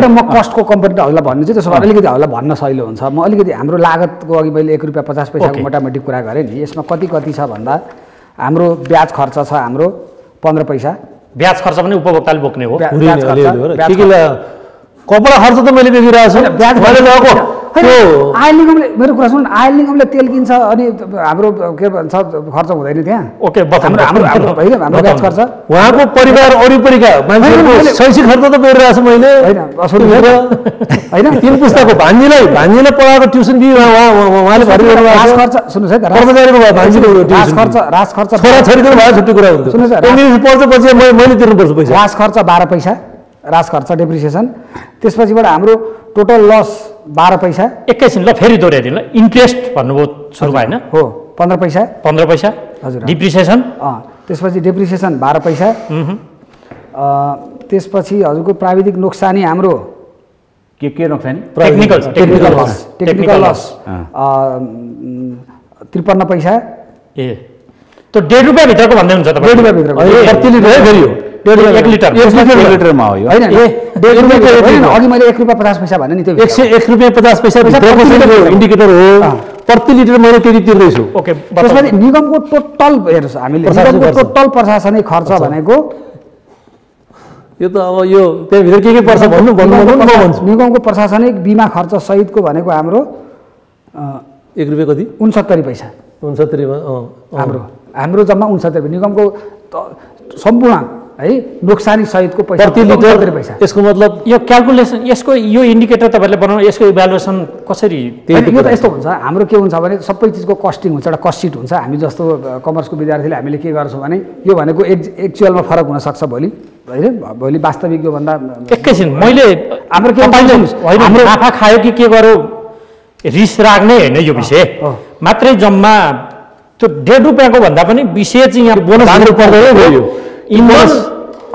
म कस्टको कम्पनी हजुरलाई भन्नु चाहिँ त्यसो अलिकति हजुरलाई भन्न सहिलो हुन्छ। म अलिकति हाम्रो लागतको अघि मैले 1 रुपियाँ 50 पैसाको मोटामोटी कुरा गरेँ नि। यसमा कति छ भन्दा हाम्रो ब्याज खर्च छ हाम्रो 15 पैसा। ब्याज खर्च पनि उपभोक्ताले बोक्ने हो। कपडा खर्च त मैले बेचिरहेको छु। आयल निगमले मेरो कुरा सुन, आयल निगमले तेल किन्छ अनि हाम्रो के भन्छ खर्च हुँदैन त्यहाँ। ओके, हाम्रो ब्याज खर्च उहाँको परिवार वरिपरिका मान्छेहरूको शैक्षिक खर्च त बेरिरहेको छु मैले होइन। 3 पुस्ताको भान्जीलाई पढाएको ट्युसन फी उहाँले भरिरहेको राज खर्च। सुन्नुहोस् है, कर्मचारीको भयो भान्जीको राज खर्च छोराछोरीको भयो छुट्टै कुरा हुन्छ। पढ्छपछि मैले तिर्नुपर्छ पैसा। राज खर्च 12 पैसा राज खर्च डेप्रिसिएसन। त्यसपछिबाट हाम्रो टोटल लस 12 पैसा। एकैछिन ल फेरि दोहोऱ्याइदिनु ल। इन्ट्रेस्ट भन्नुभयो सुरुमा होइन हो 15 पैसा। 15 पैसा हजुर। डिप्रिसिएसन त्यसपछि डेप्रिसिएसन 12 पैसा। त्यसपछि हजुरको प्राविधिक नोक्सानी हाम्रो के नोक्सानी टेक्निकल लस 53 पैसा। त्यो 1.5 रुपियाँ भित्रको भन्दै हुन्छ तपाईँ? 1.5 रुपियाँ भित्रको प्रति लिटर फेरि हो 1 लिटरमा हो यो। होइन 1.5 रुपियाँ अघि मैले 1 रुपियाँ 50 पैसा भने नि, त्यो 1 रुपियाँ 50 पैसा इन्डिकेटर हो। प्रति लिटर मैले त्यति तिर्दैछु। ओके, त्यसपछि निगमको टोटल हेर्नुहोस्, हामीले निगमको टोटल प्रशासनिक खर्च भनेको यो त अब यो त्यहाँभित्र के पर्छ भन्नु भन्छु। निगमको प्रशासनिक बिमा खर्च सहितको भनेको हाम्रो 1 रुपियाँ कति 69 पैसा। 69मा हाम्रो जम्मा 69 निगमको सम्पूर्ण है नोक्सानी सहितको पैसा प्रति लिटर पैसा। यसको मतलब यो क्याल्कुलेसन, यसको यो इन्डिकेटर तपाईँहरूले बनाउनु, यसको इभ्यालुएसन कसरी? यो त यस्तो हुन्छ, हाम्रो के हुन्छ भने सबै चिजको कस्टिङ हुन्छ, एउटा कस्ट सिट हुन्छ। हामी जस्तो कमर्सको विद्यार्थीले हामीले के गर्छौँ भने यो भनेको एक्चुअलमा फरक हुनसक्छ भोलि होइन, भोलि वास्तविक योभन्दा। एकैछिन मैले हाम्रो के हाम्रो आँखा खायो कि के गर्यो रिस राख्ने होइन यो विषय, मात्रै जम्मा त्यो 1.5 रुपियाँको भन्दा पनि विशेष चाहिँ यहाँ बोनस इन्धन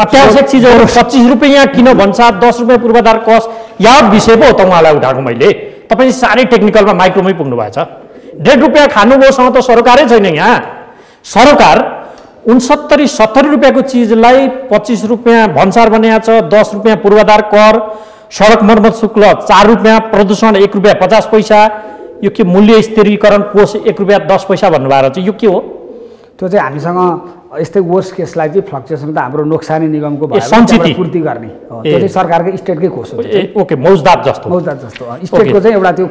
अत्यावश्यक चिजहरू 25 रुपियाँ किन भन्छ, 10 रुपियाँ पूर्वाधार कस्ट, यहाँ विषय पो हो त उहाँलाई उठाएको मैले। तपाईँ साह्रै टेक्निकलमा माइक्रोमै पुग्नु भएछ। 1.5 रुपियाँ खानुभयोसँग त सरकारै छैन यहाँ। सरकार 69-70 रुपियाँको चिजलाई 25 रुपियाँ भन्सार बनाएको छ, 10 रुपियाँ पूर्वाधार कर, सडक मर्मत शुल्क 4 रुपियाँ, प्रदूषण 1 रुपियाँ 50 पैसा, यो के मूल्य स्थिरीकरण कोष 1 रुपियाँ 10 पैसा भन्नुभएको चाहिँ यो के हो? त्यो चाहिँ हामीसँग यस्तै वर्स्ट केसलाई चाहिँ फ्लक्चुएसन त हाम्रो नोक्सानी निगमको सञ्चित पूर्ति गर्ने त्यो चाहिँ सरकारकै स्टेटकै कोष हो। ओके, मौजदात जस्तो स्टेटको चाहिँ एउटा त्यो।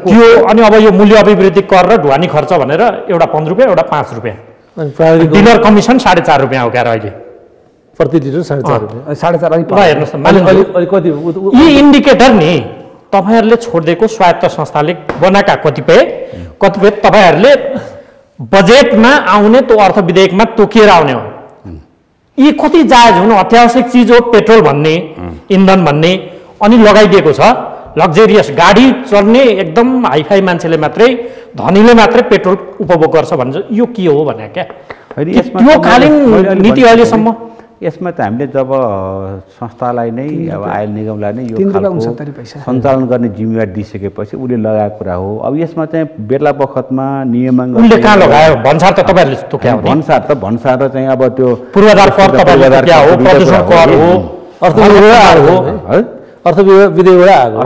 अनि अब यो मूल्य अभिवृद्धि कर र ढुवानी खर्च भनेर एउटा 5 रुपियाँ एउटा 5 रुपियाँ, डिलर कमिसन 4.5 रुपियाँ हो क्या अहिले प्रति लिटर 4.5 रुपियाँ 4.5। हेर्नुहोस् न, यी इन्डिकेटर नि तपाईँहरूले छोडिदिएको स्वायत्त संस्थाले बनाएका कतिपय तपाईँहरूले बजेटमा आउने त्यो अर्थ विधेयकमा तोकिएर आउने हो। यी कति जायज हुनु? अत्यावश्यक चिज हो पेट्रोल भन्ने, इन्धन भन्ने, अनि लगाइदिएको छ लग्जरियस गाडी चढ्ने एकदम हाइफाई मान्छेले मात्रै, धनीले मात्रै पेट्रोल उपभोग गर्छ भन्छ। यो के हो भने क्या त्यो कालीन नीति अहिलेसम्म? यसमा त हामीले जब संस्थालाई नै अब आयल निगमलाई नै यो सञ्चालन गर्ने जिम्मेवारी दिइसकेपछि उसले लगाएको कुरा हो। अब यसमा चाहिँ बेला बखतमा नियमन उसले कहाँ लगायो? भन्सार त तपाईँहरूले तोक्या हो। भन्सार र चाहिँ अब त्यो पूर्वाधार कर तपाईँहरूले तोक्या हो, प्रदूषण कर हो, अर्थव्यवस्था हो, अर्थविधेयकबाट आएको।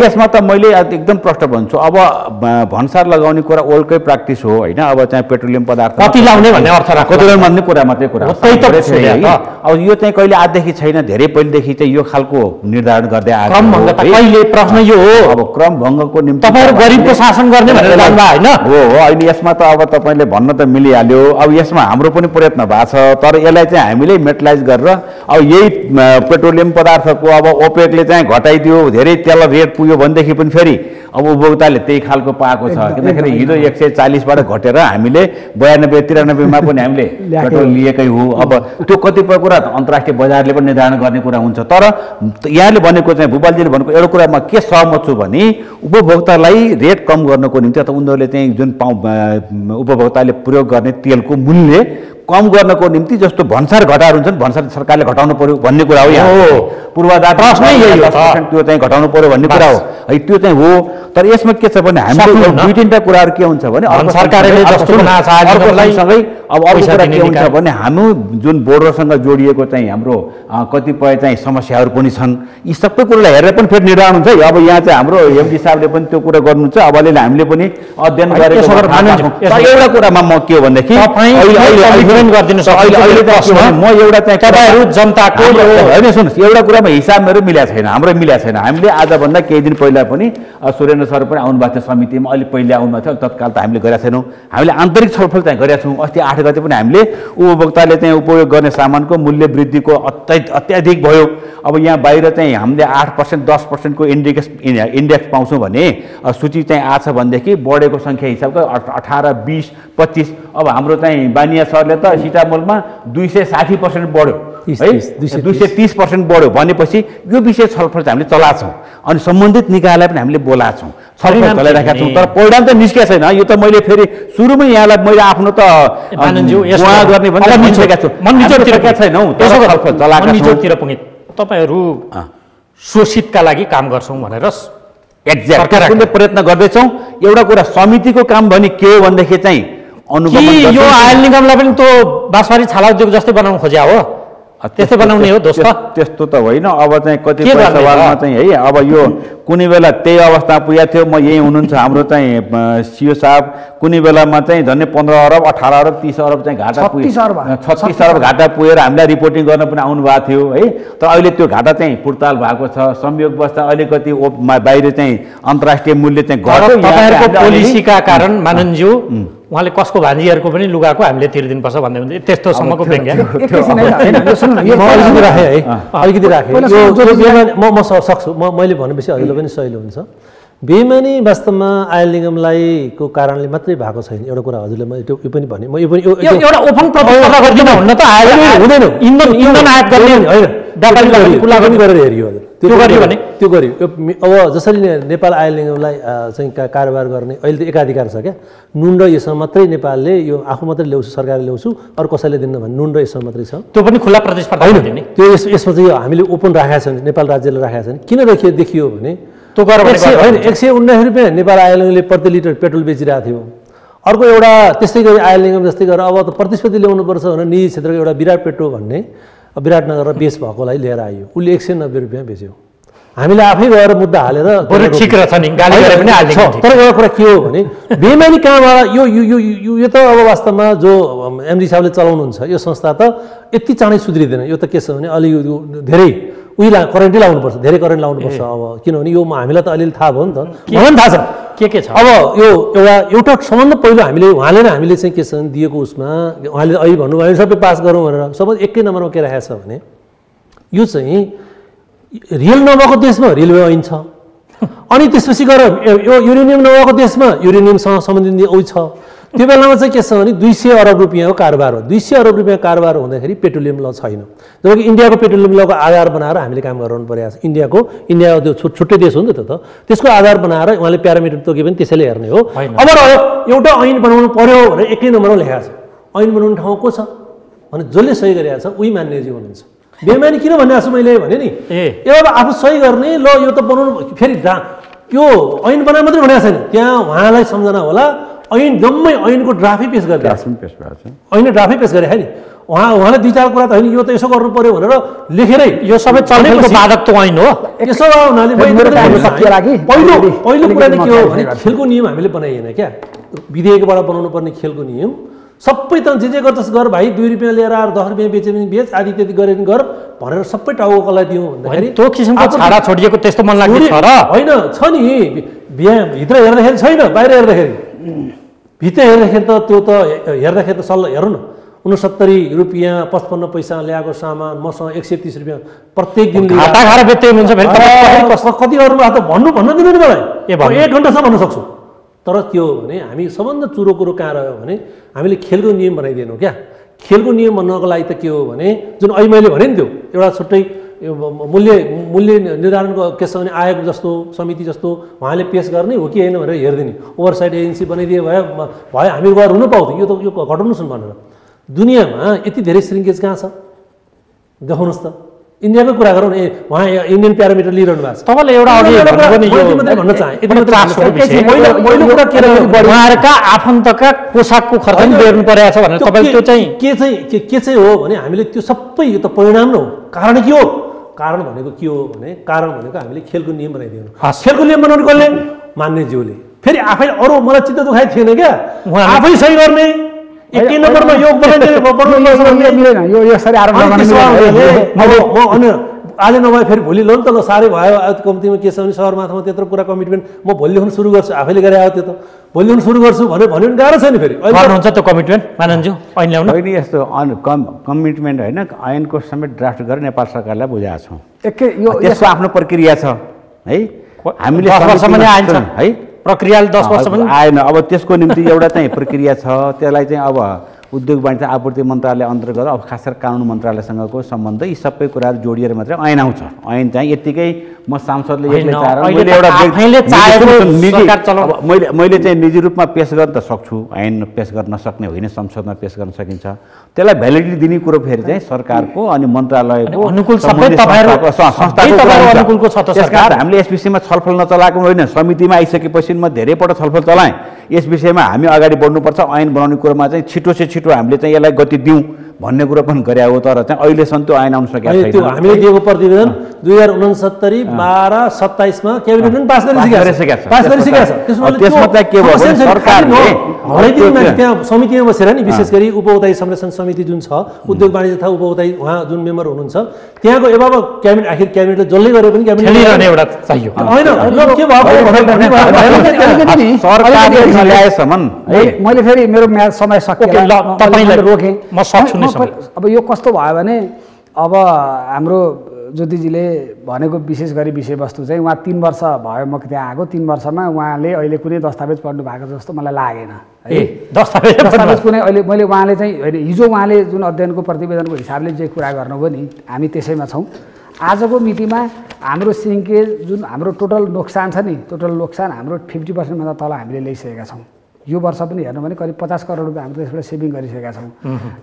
यसमा त मैले एकदम प्रष्ट भन्छु। अब भन्सार लगाउने कुरा ओल्डकै प्र्याक्टिस हो होइन। अब चाहिँ पेट्रोलियम पदार्थ कति लाउने भन्ने अर्थ कति भन्ने कुरा मात्रै कुरा। अब यो चाहिँ कहिले आजदेखि छैन, धेरै पहिलेदेखि चाहिँ यो खालको निर्धारण गर्दै आएको। प्रश्न यो हो, अब क्रम भङ्गको निम्ति तपाईँहरू गरिबको शासन गर्ने भनेर जान्नुभयो होइन? हो अहिले यसमा त अब तपाईँले भन्न त मिलिहाल्यो। अब यसमा हाम्रो पनि प्रयत्न भएको छ, तर यसलाई चाहिँ हामीले मेटलाइज गरेर अब यही पेट्रोलियम पदार्थको अब ओपेकले चाहिँ घटाइदियो, धेरै तेल रेट पुग्यो भनेदेखि पनि फेरि अब उपभोक्ताले त्यही खालको पाएको छ। किनकि हिजो 140बाट घटेर हामीले 92-93मा पनि हामीले पेट्रोल लिएकै हो। अब त्यो कतिपय कुरा अन्तर्राष्ट्रिय बजारले पनि निर्धारण गर्ने कुरा हुन्छ। तर यहाँले भनेको चाहिँ भूपालजीले भनेको एउटा कुरामा के सहमत छु भने उपभोक्तालाई रेट कम गर्नको निम्ति अथवा उनीहरूले चाहिँ जुन उपभोक्ताले प्रयोग गर्ने तेलको मूल्य कम गर्नको निम्ति जस्तो भन्सार घटाएर हुन्छ नि, भन्सार सरकारले घटाउनु पर्यो भन्ने कुरा हो। यहाँ पूर्वाधार त्यो चाहिँ घटाउनु पर्यो भन्ने कुरा हो है, त्यो चाहिँ हो। तर यसमा के छ भने हाम्रो 2-3टा कुराहरू के हुन्छ भने सरकारले सँगै अब अर्को कुरा के हुन्छ भने हामी जुन बोर्डरसँग जोडिएको चाहिँ हाम्रो कतिपय चाहिँ समस्याहरू पनि छन्। यी सबै कुरालाई हेरेर पनि फेरि निर्धारण हुन्छ। अब यहाँ चाहिँ हाम्रो एमडी साहबले पनि त्यो कुरा गर्नुहुन्छ। अब अलिअलि हामीले पनि अध्ययन गरेको एउटा कुरामा म के हो भनेदेखि म एउटा चाहिँ तपाईँहरू जनताको होइन सुन्नुहोस्, एउटा कुरामा हिसाब मेरो मिलेको छैन, हाम्रो मिलेको छैन। हामीले आजभन्दा केही दिन पहिला पनि सुरेन्द्र सर पनि आउनुभएको थियो समितिमा, अलिक पहिले आउनुभएको थियो, तत्काल त हामीले गरेका छैनौँ। हामीले आन्तरिक छलफल चाहिँ गरेका छौँ। अस्ति 8 गते पनि हामीले उपभोक्ताले चाहिँ उपयोग गर्ने सामानको मूल्य वृद्धिको अत्याधिक भयो। अब यहाँ बाहिर चाहिँ हामीले 8% 10%को इन्डेक्स पाउँछौँ भने सूची चाहिँ आछ भनेदेखि बढेको सङ्ख्या हिसाबको 18, 20, 25। अब हाम्रो चाहिँ बानिया सरले त सिटामोलमा 260% बढ्यो है, 230% बढ्यो भनेपछि यो विषय छलफल चाहिँ हामीले चलाएको छौँ। अनि सम्बन्धित निकायलाई पनि हामीले बोलाएको छौँ, छलफल चलाइरहेका छौँ। तर परिणाम त निस्केको छैन। यो त मैले फेरि सुरुमै यहाँलाई मैले आफ्नो त गर्ने भनिसकेका छु, छलफल चलाएको छौँ। तपाईँहरू शोषितका लागि काम गर्छौँ भनेर एक्ज्याक्ट प्रयत्न गर्दैछौँ। एउटा कुरा समितिको काम भने के हो भनेदेखि चाहिँ यो आयल निगमलाई पनि त्यो बाँसबारी छाला उद्योग जस्तै बनाउनु खोज्या हो, त्यस्तै बनाउने हो दोस्त? त्यस्तो त होइन। अब चाहिँ कतिपय सवालमा चाहिँ है, अब यो कुनै बेला त्यही अवस्था पुगेको थियो। म यही हुनुहुन्छ हाम्रो चाहिँ सिओ साहब, कुनै बेलामा चाहिँ झन्डै 15 अरब 18 अरब 30 अरब चाहिँ घाटा पुग्यो, 36 अरब घाटा पुगेर हामीलाई रिपोर्टिङ गर्न पनि आउनुभएको थियो है। तर अहिले त्यो घाटा चाहिँ पुर्ताल भएको छ। संयोगवश अलिकति बाहिर चाहिँ अन्तर्राष्ट्रिय मूल्य चाहिँ घट्यो। तपाईँहरूको पोलिसीका कारण माननज्यू उहाँले कसको भान्जीहरूको पनि लुगाको हामीले तिर्दिनुपर्छ भन्दै हुन्छ, त्यस्तोसम्मको व्यङ्ग्य अलिकति राखेँ। म सक्छु, मैले भनेपछि हजुरलाई पनि सहिलो हुन्छ। बेइमानी वास्तवमा आयल निगमलाई को कारणले मात्रै भएको छैन। एउटा कुरा हजुरले मैले त्यो पनि भने, म यो पनि एउटा ओपन प्रतिस्पर्धा गर्दिन हुन्न त, हुँदैन। इन्धन आयात गर्ने होइन, कुरा पनि गरेर हेरियो हजुर। त्यो गर्यो भने त्यो गर्यो। अब जसरी नेपाल आयल निगमलाई चाहिँ कारोबार गर्ने अहिले त एकाधिकार छ क्या, नुन र यसमा मात्रै नेपालले यो आफू मात्रै ल्याउँछु, सरकारले ल्याउँछु, अरू कसैले दिन्न भने नुन र यसमा मात्रै छ। त्यो पनि खुला प्रतिस्पर्धा होइन, त्यो यसमा चाहिँ हामीले ओपन राखेका छन्, नेपाल राज्यले राखेका छन्। किन देखियो भने त्यो होइन 119 रुपियाँ नेपाल आयल निगमले प्रति लिटर पेट्रोल बेचिरहेको थियो। अर्को एउटा त्यस्तै गरी आयल निगम जस्तै गरेर अब त प्रतिस्पर्धी ल्याउनुपर्छ भनेर निजी क्षेत्रको एउटा विराट पेट्रो भन्ने विराटनगर बेच भएकोलाई लिएर आयो, उसले 190 रुपियाँ बेच्यो। हामीले आफै गएर मुद्दा हालेर ठिक रहेछ नि, गाली गरे पनि हाल्दिन्छ। तर एउटा कुरा के हो भने बेइमानी कहाँबाट यो त अब वास्तवमा जो एमडी साहबले चलाउनुहुन्छ यो संस्था त यति चाँडै सुध्रिँदैन। यो त के छ भने अलि धेरै करेन्टै लाउनुपर्छ, धेरै करेन्ट लाउनुपर्छ। अब किनभने यो हामीलाई त अलिअलि थाहा भयो नि त, मलाई पनि थाहा छ के छ। अब यो एउटा सम्बन्ध पहिलो हामीले हामीले चाहिँ के छ भने दिएको उसमा उहाँले अहिले भन्नुभयो हामी सबै पास गरौँ भनेर सबै एकै नम्बरमा के राखेको छ भने यो चाहिँ रियल नभएको देशमा रेलवे ऐन छ, अनि त्यसपछि गएर यो युरेनियम नभएको देशमा युरेनियमसँग सम्बन्धित औ छ। त्यो बेलामा चाहिँ के छ भने 200 अरब रुपियाँको कारोबार हो। 200 अरब रुपियाँ कारोबार हुँदाखेरि पेट्रोलियम ल छैन, जबकि इन्डियाको पेट्रोलियम लको आधार बनाएर हामीले काम गराउनु परिरहेको छ। इन्डिया त्यो छुट्टै देश हो नि त, त्यसको आधार बनाएर उहाँले प्यारामिटर तोके पनि त्यसैले हेर्ने हो। अब रह्यो एउटा ऐन बनाउनु पर्यो भनेर एकै नम्बरमा लेखाएको छ। ऐन बनाउने ठाउँ को छ भने जसले सही गरिरहेको छ उही मान्यजी हुनुहुन्छ। बेमानी किन भन्ने छु मैले भने नि अब आफू सही गर्ने ल यो त बनाउनु, फेरि यो ऐन बनाए मात्रै भनेको छैन, त्यहाँ उहाँलाई सम्झना होला ऐन जम्मै ऐनको ड्राफ्टै पेश गरेर ऐन ड्राफ्टै पेश गरे नि उहाँले 2-4 कुरा त होइन यो त यसो गर्नु पर्यो भनेर लेखेरै यो सबै चल्नेको बाधक त ऐन हो। यसो हुनाले पहिलो कुरा चाहिँ के हो भने खेलको नियम हामीले बनाइएन क्या, विधेयकबाट बनाउनु पर्ने खेलको नियम सबै त जे गर्छस् गर भाइ, 2 रुपियाँ लिएर आएर 10 रुपियाँ बेचे पनि बेच, आदि त्यति गरे पनि गर भनेर सबै टाउको कसलाई दिउँ भन्दाखेरि त्यो किसिमको छाडा छोडिएको त्यस्तो मन लाग्छ र होइन छ नि। बिहा भित्र हेर्दाखेरि छैन, बाहिर हेर्दाखेरि भित्र हेर्दाखेरि त त्यो त हेर्दाखेरि त सल्लाह हेरौँ न 69 रुपियाँ 55 पैसा ल्याएको सामान मसँग 130 रुपियाँ प्रत्येक दिन घाटा खाएर बेच्दै हुनुहुन्छ फेरि कति गर्नुभएको त भन्न दिनु नि मलाई 1 घन्टासम्म भन्न सक्छु। तर त्यो भने हामी सबभन्दा चुरो कुरो कहाँ रह्यो भने हामीले खेलको नियम बनाइदिएनौँ क्या। खेलको नियम भन्नको लागि त के हो भने जुन अहिले मैले भने नि त्यो एउटा छुट्टै मूल्य निर्धारणको के छ भने आयोग जस्तो समिति जस्तो उहाँले पेस गर्ने हो कि होइन भनेर हेरिदिने ओभरसाइड एजेन्सी बनाइदिए भयो हामी गएर हुनु पाउँथ्यो। यो त यो घटाउनुहोस् न भनेर दुनियाँमा यति धेरै श्रिङ्केज कहाँ छ देखाउनुहोस् त। इन्डियाको कुरा गरौँ न, उहाँ इन्डियन प्यारामिटर लिइरहनु भएको छ। तपाईँले एउटा भन्न चाहे उहाँहरूका आफन्तका पोसाकको खर्च पनि बेर्नु परेको छ भनेर तपाईँले त्यो चाहिँ के चाहिँ हो भने हामीले त्यो सबै यो त परिणाम न हो। कारण के हो? कारण भनेको के हो भने कारण भनेको हामीले खेलको नियम बनाइदिनु। खेलको नियम बनाउनु कसले? मान्यज्यूले। फेरि आफै अरू मलाई चित्त दुखाइ थिएन क्या, आफै सही गर्ने एकै नम्बरमा योग आज नभए फेरि भोलि लो नि त ल साह्रै भयो कम्तीमा के छ भने सहरमाथामा त्यत्रो कुरा कमिटमेन्ट म भोलि लेख्नु सुरु गर्छु, आफैले गरे आयो त्यो त भोलि लेख्नु सुरु गर्छु भन्यो भने गाह्रो छ नि। फेरि गर्नुहुन्छ त्यो कमिटमेन्ट मानन्ज्यू ऐन ल्याउनु होइन यस्तो कमिटमेन्ट होइन, ऐनको समेत ड्राफ्ट गरेर नेपाल सरकारलाई बुझाएको छौँ। त्यसको आफ्नो प्रक्रिया छ है, हामीले 10 वर्षमा नै आइन्छ है प्रक्रिया 10 वर्षमा आएन। अब त्यसको निम्ति एउटा चाहिँ प्रक्रिया छ, त्यसलाई चाहिँ अब उद्योग वाणिज्य आपूर्ति मन्त्रालय अन्तर्गत अब खास गरी कानुन मन्त्रालयसँगको सम्बन्ध यी सबै कुराहरू जोडिएर मात्रै ऐन आउँछ। ऐन चाहिँ यत्तिकै म सांसदले मैले चाहिँ निजी रूपमा पेश गर्न त सक्छु, ऐन पेश गर्न नसक्ने होइन, संसदमा पेश गर्न सकिन्छ। त्यसलाई भ्यालिडिटी दिने कुरो फेरि चाहिँ सरकारको अनि मन्त्रालयको अनुकूल सबै तपाईँहरुको अनुकूलको छ त सरकार। हामीले यस विषयमा छलफल नचलाएको होइन, समितिमा आइसकेपछि म धेरैपल्ट छलफल चलाएँ यस विषयमा हामी अगाडि बढ्नुपर्छ, ऐन बनाउने कुरोमा चाहिँ छिटो से छिटो हामीले चाहिँ यसलाई गति दिउँ भन्ने कुरा पनि गरे हो। तर चाहिँ अहिलेसम्म त्यो ऐन आउन सकेको छैन। त्यो हामीले दिएको प्रतिवेदन 2069, 12, 27 मा क्याबिनेट पनि पास गरिसकेको छ। त्यसमा चाहिँ के भयो भने सरकारले त्यहाँ समितिमा बसेर नि विशेष गरी उपभोक्ता संरक्षण समिति जुन छ उद्योग वाणिज्य तथा उपभोक्ता उहाँ जुन मेम्बर हुनुहुन्छ त्यहाँको अब क्याबिनेट आखिर क्याबिनेटले जसले गरे पनि क्याबिनेट एउटा चाहियो होइन के भयो सरकारले ल्याएसम्म मैले फेरि मेरो समय सकियो तपाईलाई रोकेँ म सक्छु नि। अब यो कस्तो भयो भने अब हाम्रो ज्योतिजीले भनेको विशेष गरी विषयवस्तु चाहिँ उहाँ 3 वर्ष भयो म त्यहाँ आएको, 3 वर्षमा उहाँले अहिले कुनै दस्तावेज पढ्नु भएको जस्तो मलाई लागेन है। दस्तावेज कुनै अहिले मैले उहाँले चाहिँ होइन हिजो उहाँले जुन अध्ययनको प्रतिवेदनको हिसाबले जे कुरा गर्नुभयो नि हामी त्यसैमा छौँ। आजको मितिमा हाम्रो सिङ्केज जुन हाम्रो टोटल नोक्सान छ नि, टोटल नोक्सान हाम्रो 50% भन्दा तल हामीले ल्याइसकेका छौँ। यो वर्ष पनि हेर्नु भने करिब 50 करोड रुपियाँ हामीले त्यसबाट सेभिङ गरिसकेका छौँ।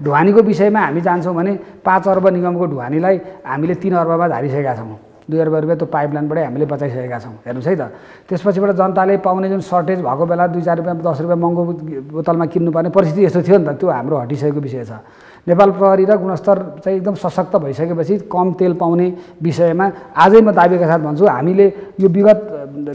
ढुवानीको विषयमा हामी जान्छौँ भने 5 अर्ब निगमको ढुवानीलाई हामीले 3 अर्बमा झारिसकेका छौँ। 2 अर्ब रुपियाँ त्यो पाइपलाइनबाटै हामीले बचाइसकेका छौँ। हेर्नुहोस् है त, त्यसपछिबाट जनताले पाउने जुन सर्टेज भएको बेला 2-4 रुपियाँ 10 रुपियाँ महँगो बोतलमा किन्नुपर्ने परिस्थिति यस्तो थियो नि त, त्यो हाम्रो हटिसकेको विषय छ। नेपाल प्रहरी र गुणस्तर चाहिँ एकदम सशक्त भइसकेपछि कम तेल पाउने विषयमा आजै म दाबीका साथ भन्छु, हामीले यो विगत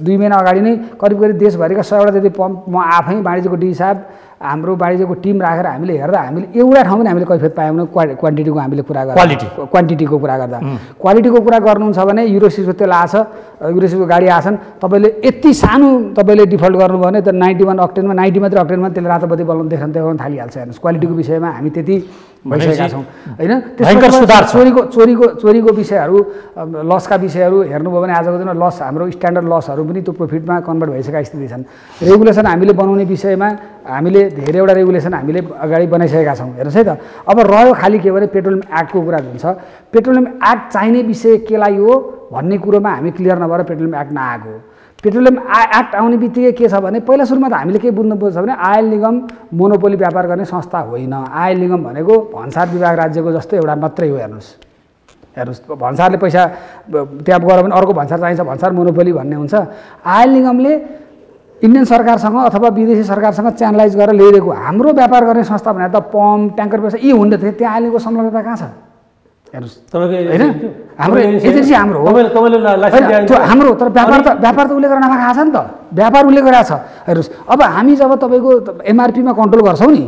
2 महिना अगाडि नै करिब देशभरिका 100वटा जति पम्प म आफै वाणिज्यको डी साहब हाम्रो वाणिज्यको टिम राखेर हामीले हेर्दा हामीले एउटा ठाउँमा हामीले कैफियत पाएनौँ। क्वान्टिटीको हामीले कुरा गर्दा क्वान्टिटीको कुरा गर्दा क्वालिटीको कुरा गर्नुहुन्छ भने युरोसिसको तेल आछ, युरोसिसको गाडी आछन्, तपाईँले यति सानो तपाईँले डिफल्ट गर्नुभयो भने त 91 अक्टेनमा 90 मात्रै अक्टेनमा त्यसले रातो बत्ती बल्न देखाउन थालिहाल्छ। हेर्नुहोस् क्वालिटीको विषयमा हामी त्यति भइसकेका छौँ होइन। चोरीको विषयहरू, लसका विषयहरू हेर्नुभयो भने आजको दिनमा लस हाम्रो स्ट्यान्डर्ड लसहरू पनि त्यो प्रोफिटमा कन्भर्ट भइसकेका स्थिति छन्। रेगुलेसन हामीले बनाउने विषयमा हामीले धेरैवटा रेगुलेसन हामीले अगाडि बनाइसकेका छौँ। हेर्नुहोस् है त, अब रह्यो खालि के भने पेट्रोलियम एक्टको कुरा जुन छ, पेट्रोलियम एक्ट चाहिने विषय केलाई हो भन्ने कुरोमा हामी क्लियर नभएर पेट्रोलियम एक्ट नआएको। पेट्रोलियम एक्ट आउने बित्तिकै के छ भने पहिला सुरुमा त हामीले के बुझ्नुपर्छ भने आयल निगम मोनोपोली व्यापार गर्ने संस्था होइन। आयल निगम भनेको भन्सार विभाग राज्यको जस्तो एउटा मात्रै हो। हेर्नुहोस् भन्सारले पैसा त्यहाँ गएर भने अर्को भन्सार चाहिन्छ, भन्सार मोनोपोली भन्ने हुन्छ। आयल निगमले इन्डियन सरकारसँग अथवा विदेशी सरकारसँग च्यानलाइज गरेर ल्याइदिएको हाम्रो व्यापार गर्ने संस्था भनेर त पम्प ट्याङ्कर व्यवसाय यी हुँदै थियो, त्यहाँ आयलको संलग्नता कहाँ छ? हेर्नुहोस् होइन, हाम्रो एजेन्सी हाम्रो हो हाम्रो, तर व्यापार त उसले गरेर नाफा खाएको छ नि त, व्यापार उसले गरेको छ। हेर्नुहोस् अब हामी जब तपाईँको एमआरपीमा कन्ट्रोल गर्छौँ नि,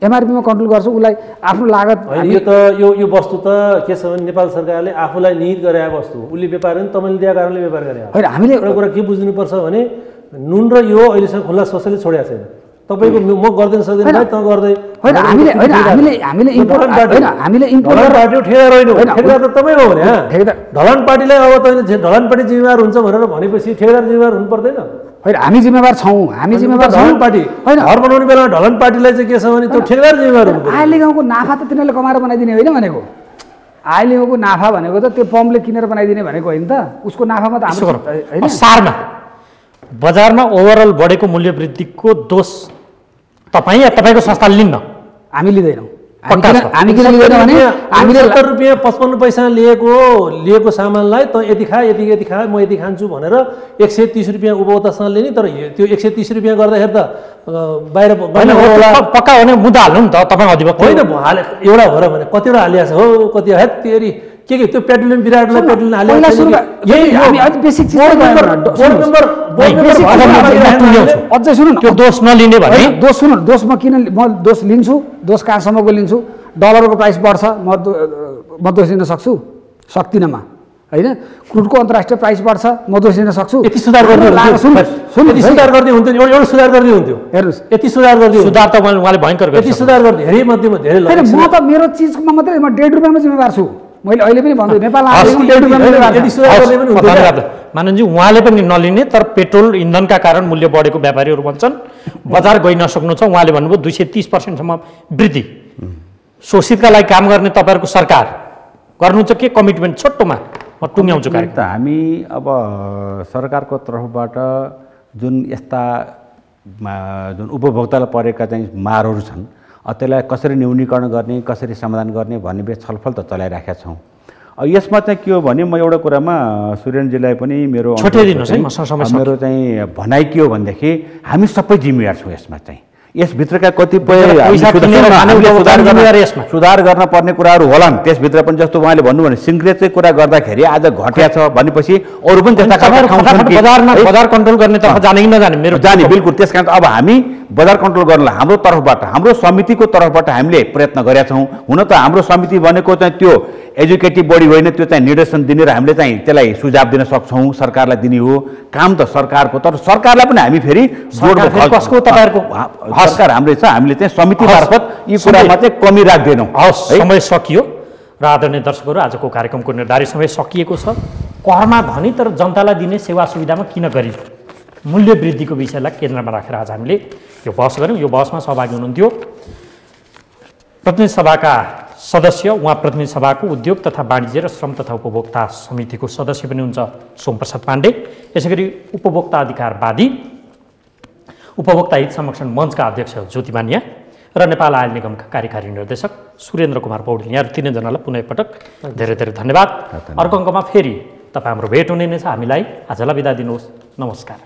एमआरपीमा कन्ट्रोल गर्छौँ उसलाई आफ्नो लागत। यो त यो वस्तु त के छ भने नेपाल सरकारले आफूलाई निहित गरेको वस्तु उसले व्यापार नि तपाईँले दिएको कारणले व्यापार गरे होइन। हामीले एउटा कुरा के बुझ्नुपर्छ भने नुन र यो अहिलेसम्म खुल्ला सोसले छोडेको छैन। तपाईँको म गर्दैन सक्दैन त गर्दै होइन। हामीले इम्पोर्ट होइन, हामीले इम्पोर्ट पार्टी ठेकेदार होइन, ठेकेदार त तपाईँ हो भने ढलान पार्टीलाई अब तैँले ढलान पार्टी जिम्मेवार हुन्छ भनेर भनेपछि ठेकेदार जिम्मेवार हुनु पर्दैन होइन। हामी जिम्मेवार छौँ, हामी जिम्मेवार ढलान पार्टी होइन। घर बनाउने बेलामा ढलान पार्टीलाई चाहिँ के छ भने त्यो ठेकेदार जिम्मेवार हुनु पर्छ। आयल निगमको नाफा त तिनीहरूले कमाएर बनाइदिने होइन भनेको। आयल निगमको नाफा भनेको त त्यो पम्पले किनेर बनाइदिने भनेको होइन त, उसको नाफामा त हाम्रो सारमा बजारमा ओभरअल बढेको मूल्य वृद्धिको दोष तपाईँ या तपाईँको संस्थाले लिन्न, हामी लिँदैनौँ। हामी किन लिँदैनौँ भने हामीले 70 रुपियाँ 55 पैसा लिएको सामानलाई त यति खा म यति खान्छु भनेर 130 रुपियाँ उपभोक्तासँग लिने, तर त्यो 130 रुपियाँ गर्दाखेरि त बाहिर पक्का भने मुद्दा हाल्नु नि त तपाईँ अधिवक्ता होइन। एउटा हो र भने कतिवटा हालिएको छ हो, कति है तेरि के त्यो पेट्रोलियम विराटलाई पेट्रोलियम अझै सुन्नु त्यो दोष नलिने भने दोष सुन्नु, दोष म किन म दोष लिन्छु, दोष कहाँसम्मको लिन्छु? डलरको प्राइस बढ्छ म दोष लिन सक्छु, सक्दिनँ म होइन। क्रुडको अन्तर्राष्ट्रिय प्राइस बढ्छ म दोष लिन सक्छु। यति सुधार गर्ने यति सुधार गर्ने हुन्थ्यो, एउटा सुधार गर्ने हुन्थ्यो। हेर्नुहोस् यति सुधार गर्ने सुधार त उहाँले भयङ्कर यति सुधार गर्ने धेरै मध्येमा धेरै होइन। म त मेरो चिजमा मात्रै म 1.5 रुपियाँमा जिम्मेवार छु। मैले अहिले पनि भन्छु नेपाल मानवजी उहाँले पनि नलिने, तर पेट्रोल इन्धनका कारण मूल्य बढेको व्यापारीहरू भन्छन्, बजार गइ नसक्नु छ। उहाँले भन्नुभयो 230%सम्म वृद्धि। शोषितका लागि काम गर्ने तपाईँहरूको सरकार गर्नुहुन्छ के कमिटमेन्ट? छोटोमा म टुङ्ग्याउँछु कार्यक्रम। त हामी अब सरकारको तर्फबाट जुन यस्ता जुन उपभोक्तालाई परेका चाहिँ मारहरू छन् त्यसलाई कसरी न्यूनीकरण गर्ने, कसरी समाधान गर्ने भन्ने बेस छलफल त चलाइराखेका छौँ। यसमा चाहिँ के हो भने म एउटा कुरामा सुरेनजीलाई पनि मेरो चाहिँ भनाइ के हो भनेदेखि हामी सबै जिम्मेवार छौँ यसमा चाहिँ। यसभित्रका कतिपय सुधार गर्न पर्ने कुराहरू होलान्, त्यसभित्र पनि जस्तो उहाँले भन्नुभयो भने सिङ्ग्रेट चाहिँ कुरा गर्दाखेरि आज घटिया छ भनेपछि अरू पनि बजार कन्ट्रोल गर्ने तर्फ जाने कि नजाने मेरो जाने बिल्कुल। त्यस कारण अब हामी बजार कन्ट्रोल गर्नलाई हाम्रो तर्फबाट, हाम्रो समितिको तर्फबाट हामीले प्रयत्न गरेका छौँ। हुन त हाम्रो समिति भनेको चाहिँ त्यो एजुकेटिभ बडी होइन, त्यो चाहिँ निर्देशन दिने र हामीले चाहिँ त्यसलाई सुझाव दिन सक्छौँ, सरकारलाई दिने हो काम त सरकारको। तर सरकारलाई पनि हामी फेरि कसको तपाईँहरूको सरकार हाम्रै छ, हामीले चाहिँ समिति मार्फत यी कुरामा चाहिँ कमी राख्दैनौँ। हवस्, समय सकियो र आदरणीय दर्शकहरू आजको कार्यक्रमको निर्धारित समय सकिएको छ। करमा भनी तर जनतालाई दिने सेवा सुविधामा किन गरी मूल्य वृद्धिको विषयलाई केन्द्रमा राखेर आज हामीले यो बहस गऱ्यौँ। यो बहसमा सहभागी हुनुहुन्थ्यो प्रतिनिधि सभाका सदस्य, उहाँ प्रतिनिधि सभाको उद्योग तथा वाणिज्य र श्रम तथा उपभोक्ता समितिको सदस्य पनि हुन्छ सोमप्रसाद पाण्डे। यसै गरी उपभोक्ता अधिकारवादी उपभोक्ता हित संरक्षण मञ्चका अध्यक्ष ज्योति मानिया र नेपाल आयल निगमका कार्यकारी निर्देशक सुरेन्द्र कुमार पौडेल। यहाँहरू तीनैजनालाई पुनः एकपटक धेरै धेरै धन्यवाद। अर्को अङ्कमा फेरि तपाईँ हाम्रो भेट हुने नै छ। हामीलाई आजलाई बिदा दिनुहोस्। नमस्कार।